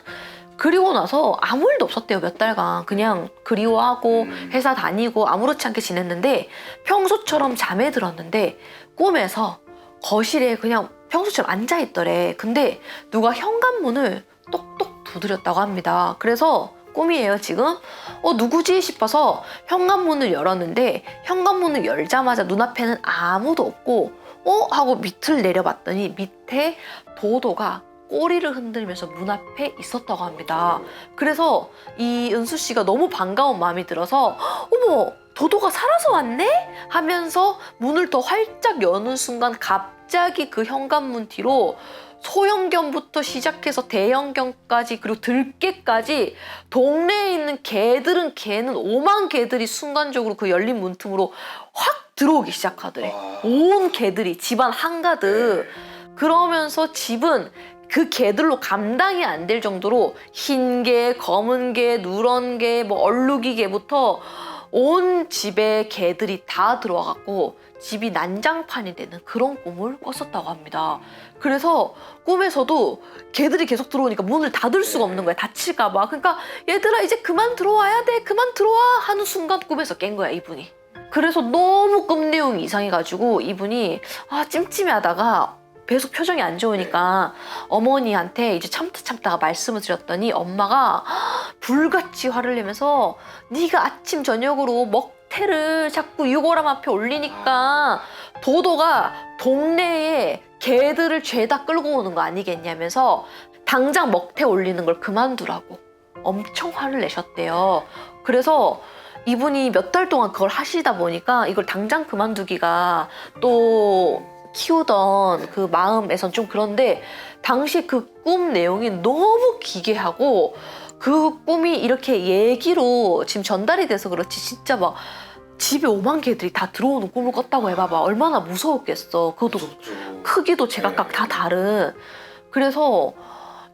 그리고 나서 아무 일도 없었대요. 몇 달간 그냥 그리워하고 회사 다니고 아무렇지 않게 지냈는데 평소처럼 잠에 들었는데 꿈에서 거실에 그냥 평소처럼 앉아있더래. 근데 누가 현관문을 똑똑 두드렸다고 합니다. 그래서 꿈이에요 지금? 누구지 싶어서 현관문을 열었는데 현관문을 열자마자 눈앞에는 아무도 없고 하고 밑을 내려봤더니 밑에 도도가 꼬리를 흔들면서 문 앞에 있었다고 합니다. 그래서 이 은수 씨가 너무 반가운 마음이 들어서 어머 도도가 살아서 왔네? 하면서 문을 더 활짝 여는 순간 갑자기 그 현관문 뒤로 소형견부터 시작해서 대형견까지 그리고 들개까지 동네에 있는 개들은 개는 5만 개들이 순간적으로 그 열린 문틈으로 확 들어오기 시작하더래. 온 개들이 집안 한가득. 그러면서 집은 그 개들로 감당이 안 될 정도로 흰 개, 검은 개, 누런 개, 뭐 얼룩이 개부터 온 집에 개들이 다 들어와갖고 집이 난장판이 되는 그런 꿈을 꿨었다고 합니다. 그래서 꿈에서도 개들이 계속 들어오니까 문을 닫을 수가 없는 거야. 다칠까 봐. 그러니까 얘들아 이제 그만 들어와야 돼. 그만 들어와 하는 순간 꿈에서 깬 거야 이분이. 그래서 너무 꿈 내용이 이상해가지고 이분이 찜찜하다가 계속 표정이 안 좋으니까 어머니한테 이제 참다가 말씀을 드렸더니 엄마가 불같이 화를 내면서 네가 아침 저녁으로 먹태를 자꾸 유골함 앞에 올리니까 도도가 동네에 개들을 죄다 끌고 오는 거 아니겠냐면서 당장 먹태 올리는 걸 그만두라고 엄청 화를 내셨대요. 그래서 이분이 몇 달 동안 그걸 하시다 보니까 이걸 당장 그만두기가 또 키우던 그 마음에선 좀 그런데 당시 그 꿈 내용이 너무 기괴하고 그 꿈이 이렇게 얘기로 지금 전달이 돼서 그렇지 진짜 막 집에 5만 개들이 다 들어오는 꿈을 꿨다고 해봐봐. 얼마나 무서웠겠어. 그것도 크기도 제각각 다 다른. 그래서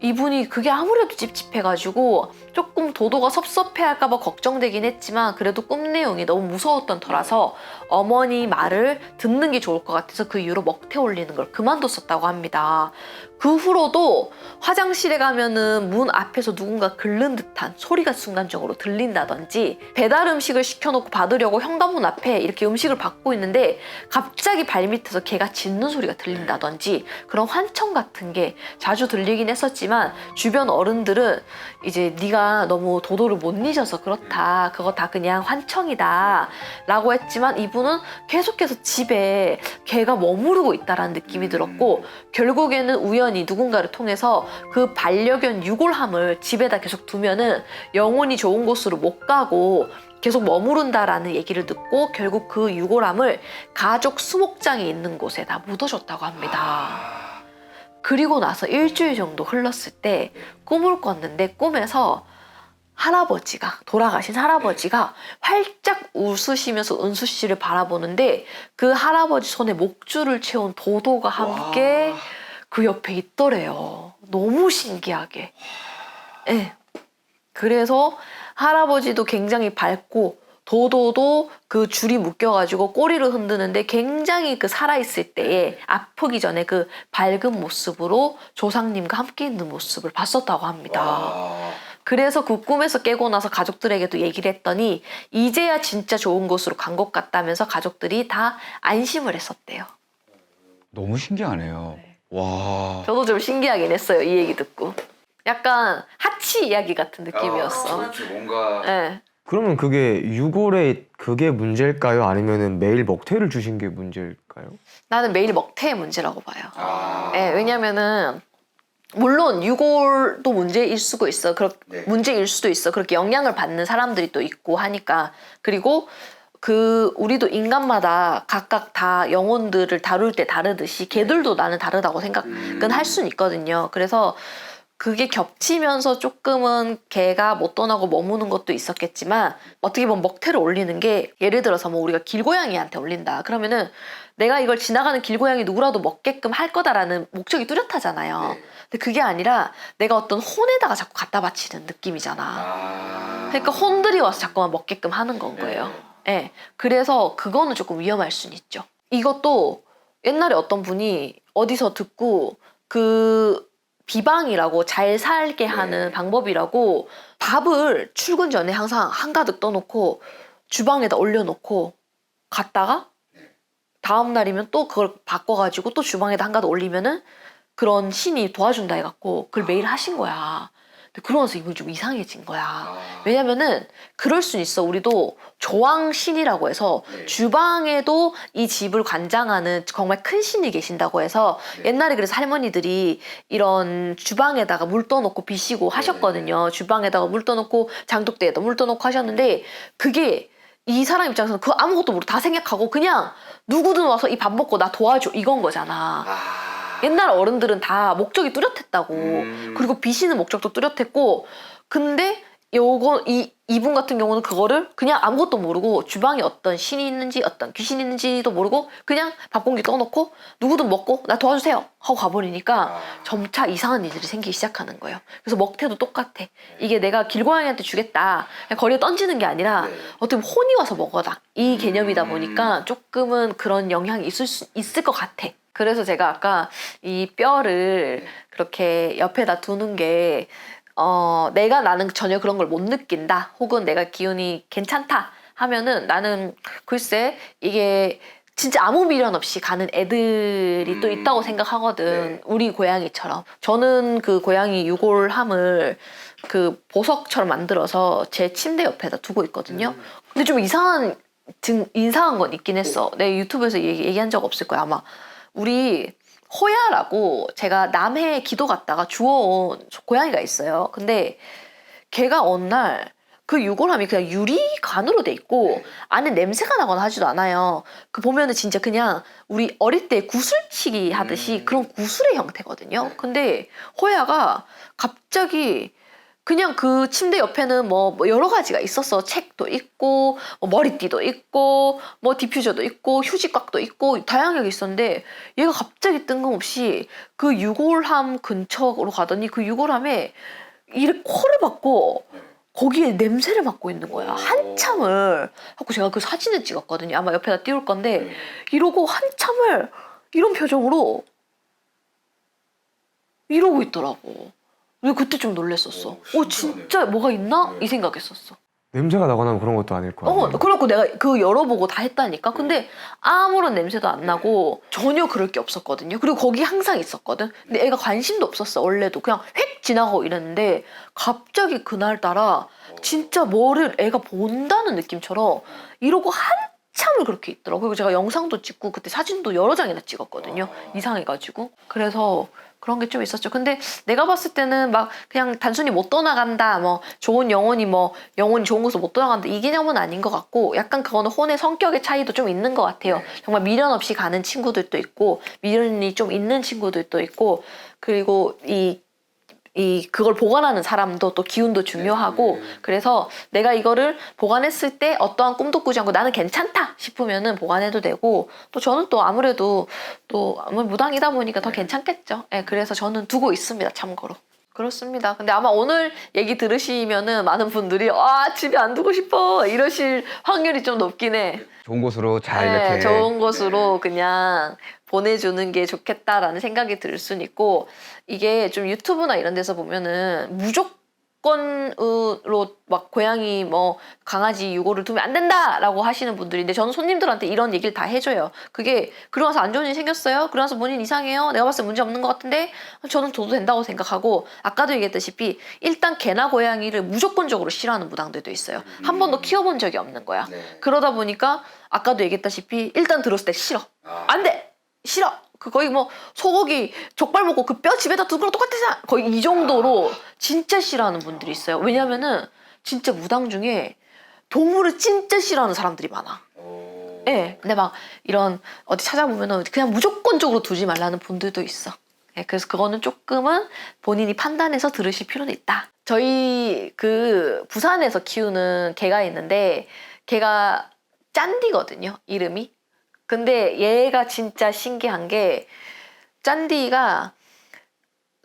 이분이 그게 아무래도 찝찝해가지고 조금 도도가 섭섭해할까봐 걱정되긴 했지만 그래도 꿈 내용이 너무 무서웠던 터라서 어머니 말을 듣는 게 좋을 것 같아서 그 이후로 먹태 올리는 걸 그만뒀었다고 합니다. 그 후로도 화장실에 가면은 문 앞에서 누군가 긁는 듯한 소리가 순간적으로 들린다든지 배달 음식을 시켜놓고 받으려고 현관문 앞에 이렇게 음식을 받고 있는데 갑자기 발밑에서 개가 짖는 소리가 들린다든지 그런 환청 같은 게 자주 들리긴 했었지만 주변 어른들은 이제 네가 너무 도도를 못 잊어서 그렇다. 그거 다 그냥 환청이다 라고 했지만 이분은 계속해서 집에 개가 머무르고 있다라는 느낌이 들었고 결국에는 우연히 누군가를 통해서 그 반려견 유골함을 집에다 계속 두면은 영혼이 좋은 곳으로 못 가고 계속 머무른다라는 얘기를 듣고 결국 그 유골함을 가족 수목장이 있는 곳에다 묻어줬다고 합니다. 그리고 나서 일주일 정도 흘렀을 때 꿈을 꿨는데 꿈에서 할아버지가 돌아가신 할아버지가 활짝 웃으시면서 은수 씨를 바라보는데 그 할아버지 손에 목줄을 채운 도도가 함께 그 옆에 있더래요. 너무 신기하게. 네. 그래서 할아버지도 굉장히 밝고 도도도 그 줄이 묶여가지고 꼬리를 흔드는데 굉장히 그 살아있을 때에 아프기 전에 그 밝은 모습으로 조상님과 함께 있는 모습을 봤었다고 합니다. 그래서 그 꿈에서 깨고 나서 가족들에게도 얘기를 했더니 이제야 진짜 좋은 곳으로 간 것 같다면서 가족들이 다 안심을 했었대요. 너무 신기하네요. 와. 저도 좀 신기하긴 했어요. 이 얘기 듣고. 약간 하치 이야기 같은 느낌이었어. 그렇죠. 뭔가 네. 그러면 그게 유골에 그게 문제일까요? 아니면은 매일 먹태를 주신 게 문제일까요? 나는 매일 먹태의 문제라고 봐요. 아. 네, 왜냐면은 물론 유골도 문제일 수도 있어. 네. 문제일 수도 있어. 그렇게 영향을 받는 사람들이 또 있고 하니까. 그리고 우리도 인간마다 각각 다 영혼들을 다룰 때 다르듯이 개들도 나는 다르다고 생각은 할 수는 있거든요. 그래서 그게 겹치면서 조금은 개가 못 떠나고 머무는 것도 있었겠지만 어떻게 보면 먹태를 올리는 게 예를 들어서 뭐 우리가 길고양이한테 올린다. 그러면은 내가 이걸 지나가는 길고양이 누구라도 먹게끔 할 거다라는 목적이 뚜렷하잖아요. 네. 근데 그게 아니라 내가 어떤 혼에다가 자꾸 갖다 바치는 느낌이잖아. 그러니까 혼들이 와서 자꾸만 먹게끔 하는 건 거예요. 네. 그래서 그거는 조금 위험할 수는 있죠. 이것도 옛날에 어떤 분이 어디서 듣고 그 비방이라고 잘 살게 하는 방법이라고 밥을 출근 전에 항상 한가득 떠놓고 주방에다 올려놓고 갔다가 다음 날이면 또 그걸 바꿔가지고 또 주방에다 한가득 올리면은 그런 신이 도와준다 해갖고 그걸 매일 하신 거야. 근데 그러면서 이분이 좀 이상해진 거야. 왜냐면은 그럴 수 있어. 우리도 조왕신이라고 해서 주방에도 이 집을 관장하는 정말 큰 신이 계신다고 해서 옛날에 그래서 할머니들이 이런 주방에다가 물 떠놓고 비시고 하셨거든요. 주방에다가 물 떠놓고 장독대에다 물 떠놓고 하셨는데 그게 이 사람 입장에서는 그거 아무것도 모르고 다 생략하고 그냥 누구든 와서 이 밥 먹고 나 도와줘 이건 거잖아. 옛날 어른들은 다 목적이 뚜렷했다고. 그리고 비시는 목적도 뚜렷했고 근데 이분 같은 경우는 그거를 그냥 아무것도 모르고 주방에 어떤 신이 있는지 어떤 귀신이 있는지도 모르고 그냥 밥 공기 떠놓고 누구든 먹고 나 도와주세요 하고 가버리니까 점차 이상한 일들이 생기기 시작하는 거예요. 그래서 먹태도 똑같아. 이게 내가 길고양이한테 주겠다 그냥 거리에 던지는 게 아니라 어떻게 보면 혼이 와서 먹어라 이 개념이다 보니까 조금은 그런 영향이 있을 것 같아. 그래서 제가 아까 이 뼈를 그렇게 옆에다 두는 게 나는 전혀 그런 걸 못 느낀다 혹은 내가 기운이 괜찮다 하면은 나는 글쎄 이게 진짜 아무 미련 없이 가는 애들이 또 있다고 생각하거든. 우리 고양이처럼. 저는 그 고양이 유골함을 그 보석처럼 만들어서 제 침대 옆에다 두고 있거든요. 근데 좀 이상한 건 있긴 했어. 내 유튜브에서 얘기한 적 없을 거야 아마. 우리 호야라고 제가 남해에 기도 갔다가 주워온 고양이가 있어요. 근데 걔가 어느 날 그 유골함이 그냥 유리관으로 돼 있고 안에 냄새가 나거나 하지도 않아요. 그 보면은 진짜 그냥 우리 어릴 때 구슬치기 하듯이 그런 구슬의 형태거든요. 근데 호야가 갑자기 그냥 그 침대 옆에는 뭐 여러 가지가 있었어. 책도 있고 뭐 머리띠도 있고 뭐 디퓨저도 있고 휴지곽도 있고 다양하게 있었는데 얘가 갑자기 뜬금없이 그 유골함 근처로 가더니 그 유골함에 이렇게 코를 박고 거기에 냄새를 맡고 있는 거야. 한참을. 하고 제가 그 사진을 찍었거든요. 아마 옆에다 띄울 건데 이러고 한참을 이런 표정으로 이러고 있더라고. 왜 그때 좀 놀랬었어. 진짜 뭐가 있나? 이 생각했었어. 냄새가 나거나 그런 것도 아닐 거야. 그래갖고 내가 그 열어보고 다 했다니까. 근데 아무런 냄새도 안 나고 전혀 그럴 게 없었거든요. 그리고 거기 항상 있었거든. 근데 애가 관심도 없었어. 원래도 그냥 휙 지나가고 이랬는데 갑자기 그날따라 진짜 뭐를 애가 본다는 느낌처럼 이러고 한참을 그렇게 있더라고. 그리고 제가 영상도 찍고 그때 사진도 여러 장이나 찍었거든요. 이상해가지고. 그래서 그런 게 좀 있었죠. 근데 내가 봤을 때는 막 그냥 단순히 못 떠나간다, 뭐 좋은 영혼이 뭐 영혼이 좋은 곳으로 못 떠나간다 이 개념은 아닌 것 같고 약간 그거는 혼의 성격의 차이도 좀 있는 것 같아요. 정말 미련 없이 가는 친구들도 있고 미련이 좀 있는 친구들도 있고 그리고 그걸 보관하는 사람도 또 기운도 중요하고 그래서 내가 이거를 보관했을 때 어떠한 꿈도 꾸지 않고 나는 괜찮다 싶으면은 보관해도 되고 또 저는 또 아무래도 또 무당이다 보니까 더 괜찮겠죠. 네, 그래서 저는 두고 있습니다. 참고로. 그렇습니다. 근데 아마 오늘 얘기 들으시면은 많은 분들이 집에 안 두고 싶어 이러실 확률이 좀 높긴 해. 좋은 곳으로 잘 네, 이렇게. 좋은 곳으로 그냥 보내주는 게 좋겠다라는 생각이 들 수는 있고 이게 좀 유튜브나 이런 데서 보면은 무조건으로 막 고양이 뭐 강아지 유골을 두면 안 된다라고 하시는 분들인데 저는 손님들한테 이런 얘기를 다 해줘요. 그게 그러고서 안 좋은 일이 생겼어요? 그러고서 본인 이상해요? 내가 봤을 때 문제 없는 것 같은데 저는 둬도 된다고 생각하고 아까도 얘기했다시피 일단 개나 고양이를 무조건적으로 싫어하는 무당들도 있어요. 한 번도 키워본 적이 없는 거야. 그러다 보니까 아까도 얘기했다시피 일단 들었을 때 싫어. 안 돼! 싫어. 그 거의 뭐 소고기 족발 먹고 그 뼈 집에다 두는 거랑 똑같잖아. 거의 이 정도로 진짜 싫어하는 분들이 있어요. 왜냐면은 진짜 무당 중에 동물을 진짜 싫어하는 사람들이 많아. 예. 근데 막 이런 어디 찾아보면은 그냥 무조건적으로 두지 말라는 분들도 있어. 예, 그래서 그거는 조금은 본인이 판단해서 들으실 필요는 있다. 저희 그 부산에서 키우는 개가 있는데 걔가 짠디거든요. 이름이. 근데 얘가 진짜 신기한 게 짠디가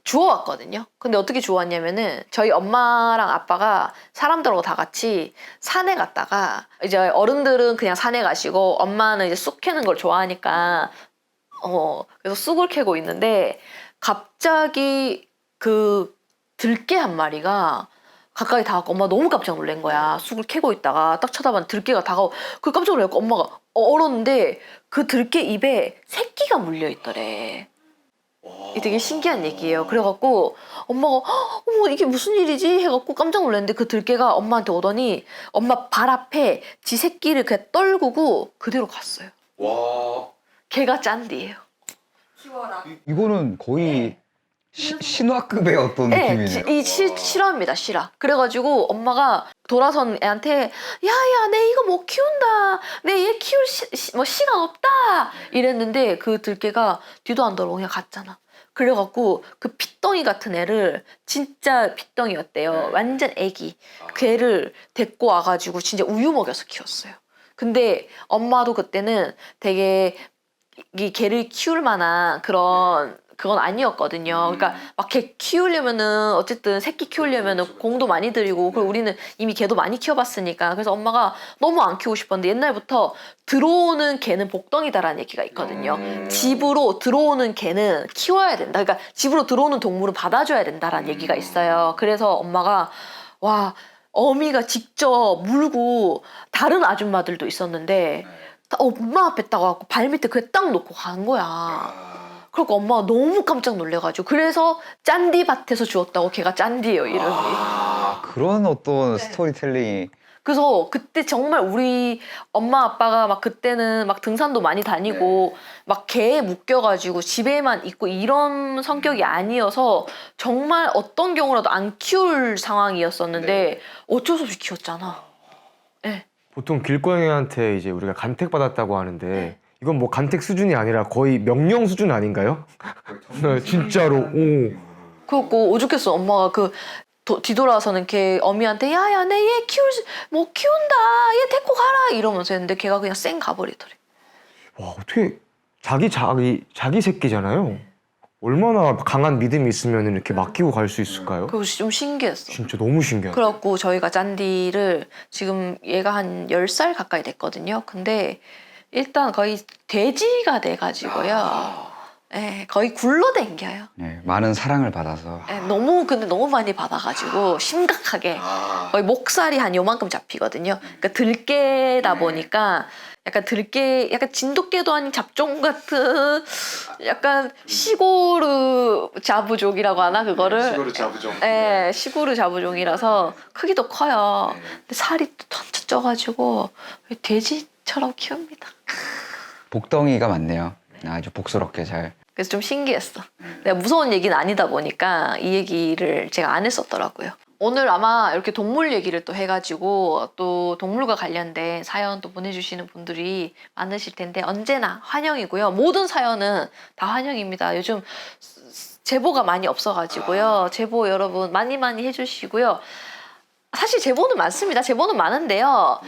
주워왔거든요. 근데 어떻게 주워왔냐면은 저희 엄마랑 아빠가 사람들하고 다 같이 산에 갔다가 이제 어른들은 그냥 산에 가시고 엄마는 이제 쑥 캐는 걸 좋아하니까 그래서 쑥을 캐고 있는데 갑자기 그 들개 한 마리가 가까이 다가고 엄마가 너무 깜짝 놀란 거야. 쑥을 캐고 있다가 딱 쳐다봤는데 들개가 다가오고 그 깜짝 놀라고 엄마가 얼었는데 그 들개 입에 새끼가 물려있더래. 이게 되게 신기한 얘기예요. 그래갖고 엄마가 어머 이게 무슨 일이지 해갖고 깜짝 놀랐는데 그 들개가 엄마한테 오더니 엄마 발 앞에 지 새끼를 그냥 떨구고 그대로 갔어요. 와. 걔가 짠디예요. 키워라. 이거는 거의 신화급의 어떤 느낌이네요. 실화입니다, 실화. 그래가지고 엄마가 돌아선 애한테 야야 내 이거 못 키운다. 내 얘 키울 시간 없다. 이랬는데 그 들개가 뒤도 안 돌아보고 그냥 갔잖아. 그래갖고 그 핏덩이 같은 애를 진짜 핏덩이였대요. 완전 애기. 그 애를 데리고 와가지고 진짜 우유 먹여서 키웠어요. 근데 엄마도 그때는 되게 이 개를 키울 만한 그건 아니었거든요. 그러니까 막 개 키우려면은 어쨌든 새끼 키우려면은 공도 많이 들이고 그리고 우리는 이미 개도 많이 키워봤으니까 그래서 엄마가 너무 안 키우고 싶었는데 옛날부터 들어오는 개는 복덩이다라는 얘기가 있거든요. 집으로 들어오는 개는 키워야 된다. 그러니까 집으로 들어오는 동물은 받아줘야 된다라는 얘기가 있어요. 그래서 엄마가 와 어미가 직접 물고 다른 아줌마들도 있었는데 엄마 앞에 딱 와갖고 발 밑에 그게 딱 놓고 간 거야. 그러니까 엄마가 너무 깜짝 놀래가지고 그래서 짠디밭에서 주웠다고 걔가 짠디예요 이름이. 그런 어떤 스토리텔링이. 그래서 그때 정말 우리 엄마 아빠가 막 그때는 막 등산도 많이 다니고 막 개에 묶여가지고 집에만 있고 이런 성격이 아니어서 정말 어떤 경우라도 안 키울 상황이었었는데 어쩔 수 없이 키웠잖아. 네. 보통 길고양이한테 이제 우리가 간택 받았다고 하는데 이건 뭐 간택 수준이 아니라 거의 명령 수준 아닌가요? 네, 진짜로. 오. 그래갖고 오죽했어 엄마가 그 뒤돌아서는 걔 어미한테 야야 내 얘 키운다 얘 데리고 가라 이러면서 했는데 걔가 그냥 쌩 가버리더래. 와 어떻게 자기 새끼잖아요. 얼마나 강한 믿음이 있으면 이렇게 맡기고 갈 수 있을까요? 그거 좀 신기했어. 진짜 너무 신기하다. 그래갖고 저희가 짠디를 지금 얘가 한 10살 가까이 됐거든요. 근데 일단 거의 돼지가 돼가지고요. 예, 거의 굴러댕겨요. 네, 많은 사랑을 받아서 예, 근데 너무 많이 받아가지고 심각하게 거의 목살이 한 요만큼 잡히거든요. 그러니까 들깨다 보니까 약간 진돗개도 아닌 잡종 같은 약간 시고르 자부족이라고 하나 그거를? 시골의 자부종. 예, 시고르 자부종이라서 크기도 커요. 근데 살이 또 ton쳐 쪄가지고 돼지처럼 키웁니다. 복덩이가 많네요. 아주 복스럽게 잘. 그래서 좀 신기했어. 내가 무서운 얘기는 아니다 보니까 이 얘기를 제가 안 했었더라고요. 오늘 아마 이렇게 동물 얘기를 또 해가지고 또 동물과 관련된 사연 또 보내주시는 분들이 많으실 텐데 언제나 환영이고요. 모든 사연은 다 환영입니다. 요즘 제보가 많이 없어가지고요. 제보 여러분 많이 해주시고요. 사실 제보는 많습니다. 제보는 많은데요.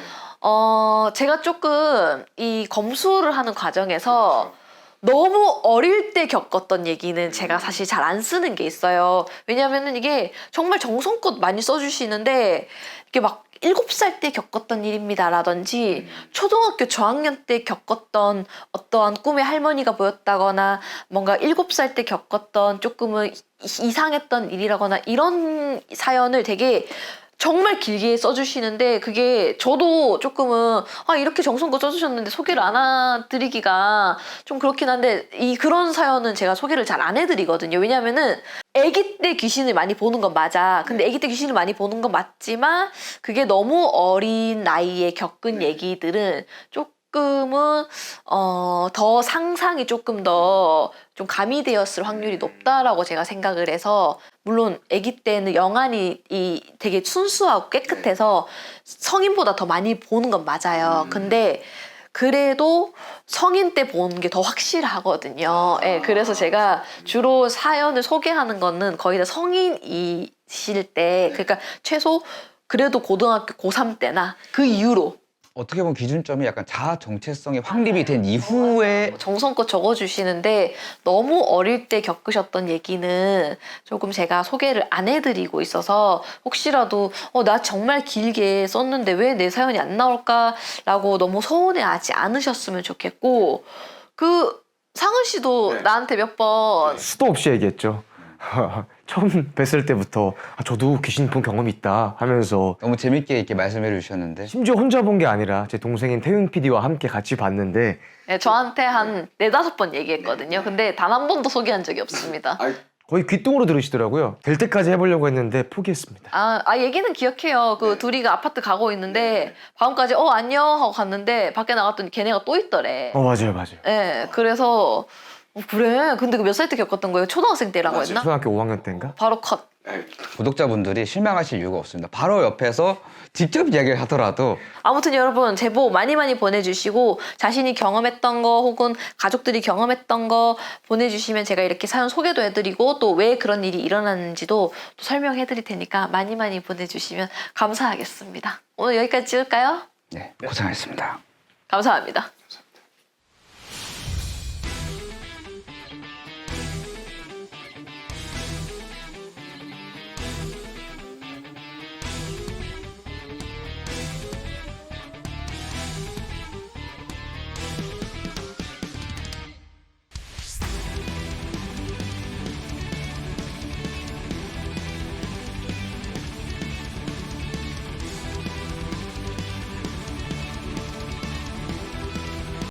제가 조금 이 검수를 하는 과정에서 너무 어릴 때 겪었던 얘기는 제가 사실 잘 안 쓰는 게 있어요. 왜냐면은 이게 정말 정성껏 많이 써주시는데 이게 막 7살 때 겪었던 일입니다 라든지 초등학교 저학년 때 겪었던 어떠한 꿈의 할머니가 보였다거나 뭔가 7살 때 겪었던 조금은 이상했던 일이라거나 이런 사연을 되게 정말 길게 써주시는데 그게 저도 조금은 이렇게 정성껏 써주셨는데 소개를 안 해드리기가 좀 그렇긴 한데 그런 사연은 제가 소개를 잘 안 해드리거든요. 왜냐면은 아기 때 귀신을 많이 보는 건 맞아. 근데 아기 때 귀신을 많이 보는 건 맞지만 그게 너무 어린 나이에 겪은 얘기들은 조금은 더 상상이 조금 더 좀 가미되었을 확률이 높다라고 제가 생각을 해서 물론 아기 때는 영안이 되게 순수하고 깨끗해서 성인보다 더 많이 보는 건 맞아요. 근데 그래도 성인 때 보는 게 더 확실하거든요. 예, 그래서 제가 주로 사연을 소개하는 거는 거의 다 성인이실 때 그러니까 최소 그래도 고등학교 고3 때나 그 이후로 어떻게 보면 기준점이 약간 자아 정체성이 확립이 된 이후에 정성껏 적어주시는데 너무 어릴 때 겪으셨던 얘기는 조금 제가 소개를 안 해드리고 있어서 혹시라도 나 정말 길게 썼는데 왜 내 사연이 안 나올까라고 너무 서운해하지 않으셨으면 좋겠고 그 상은 씨도 네. 나한테 몇 번 수도 없이 얘기했죠. 처음 뵀을 때부터 저도 귀신 본 경험이 있다 하면서 너무 재밌게 이렇게 말씀해 주셨는데 심지어 혼자 본 게 아니라 제 동생인 태윤 PD와 함께 같이 봤는데 네, 저한테 한 4-5번 얘기했거든요. 근데 단 한 번도 소개한 적이 없습니다. 거의 귓등으로 들으시더라고요. 될 때까지 해보려고 했는데 포기했습니다. 얘기는 기억해요. 그 둘이 아파트 가고 있는데 밤까지 안녕 하고 갔는데 밖에 나갔더니 걔네가 또 있더래. 맞아요. 네, 그래서 그래. 근데 그 몇 살 때 겪었던 거예요? 초등학생 때라고 했나? 초등학교 5학년 때인가? 바로 컷. 구독자분들이 실망하실 이유가 없습니다. 바로 옆에서 직접 이야기를 하더라도 아무튼 여러분 제보 많이 보내주시고 자신이 경험했던 거 혹은 가족들이 경험했던 거 보내주시면 제가 이렇게 사연 소개도 해드리고 또 왜 그런 일이 일어났는지도 또 설명해드릴 테니까 많이 보내주시면 감사하겠습니다. 오늘 여기까지 찍을까요? 네, 고생하셨습니다. 감사합니다.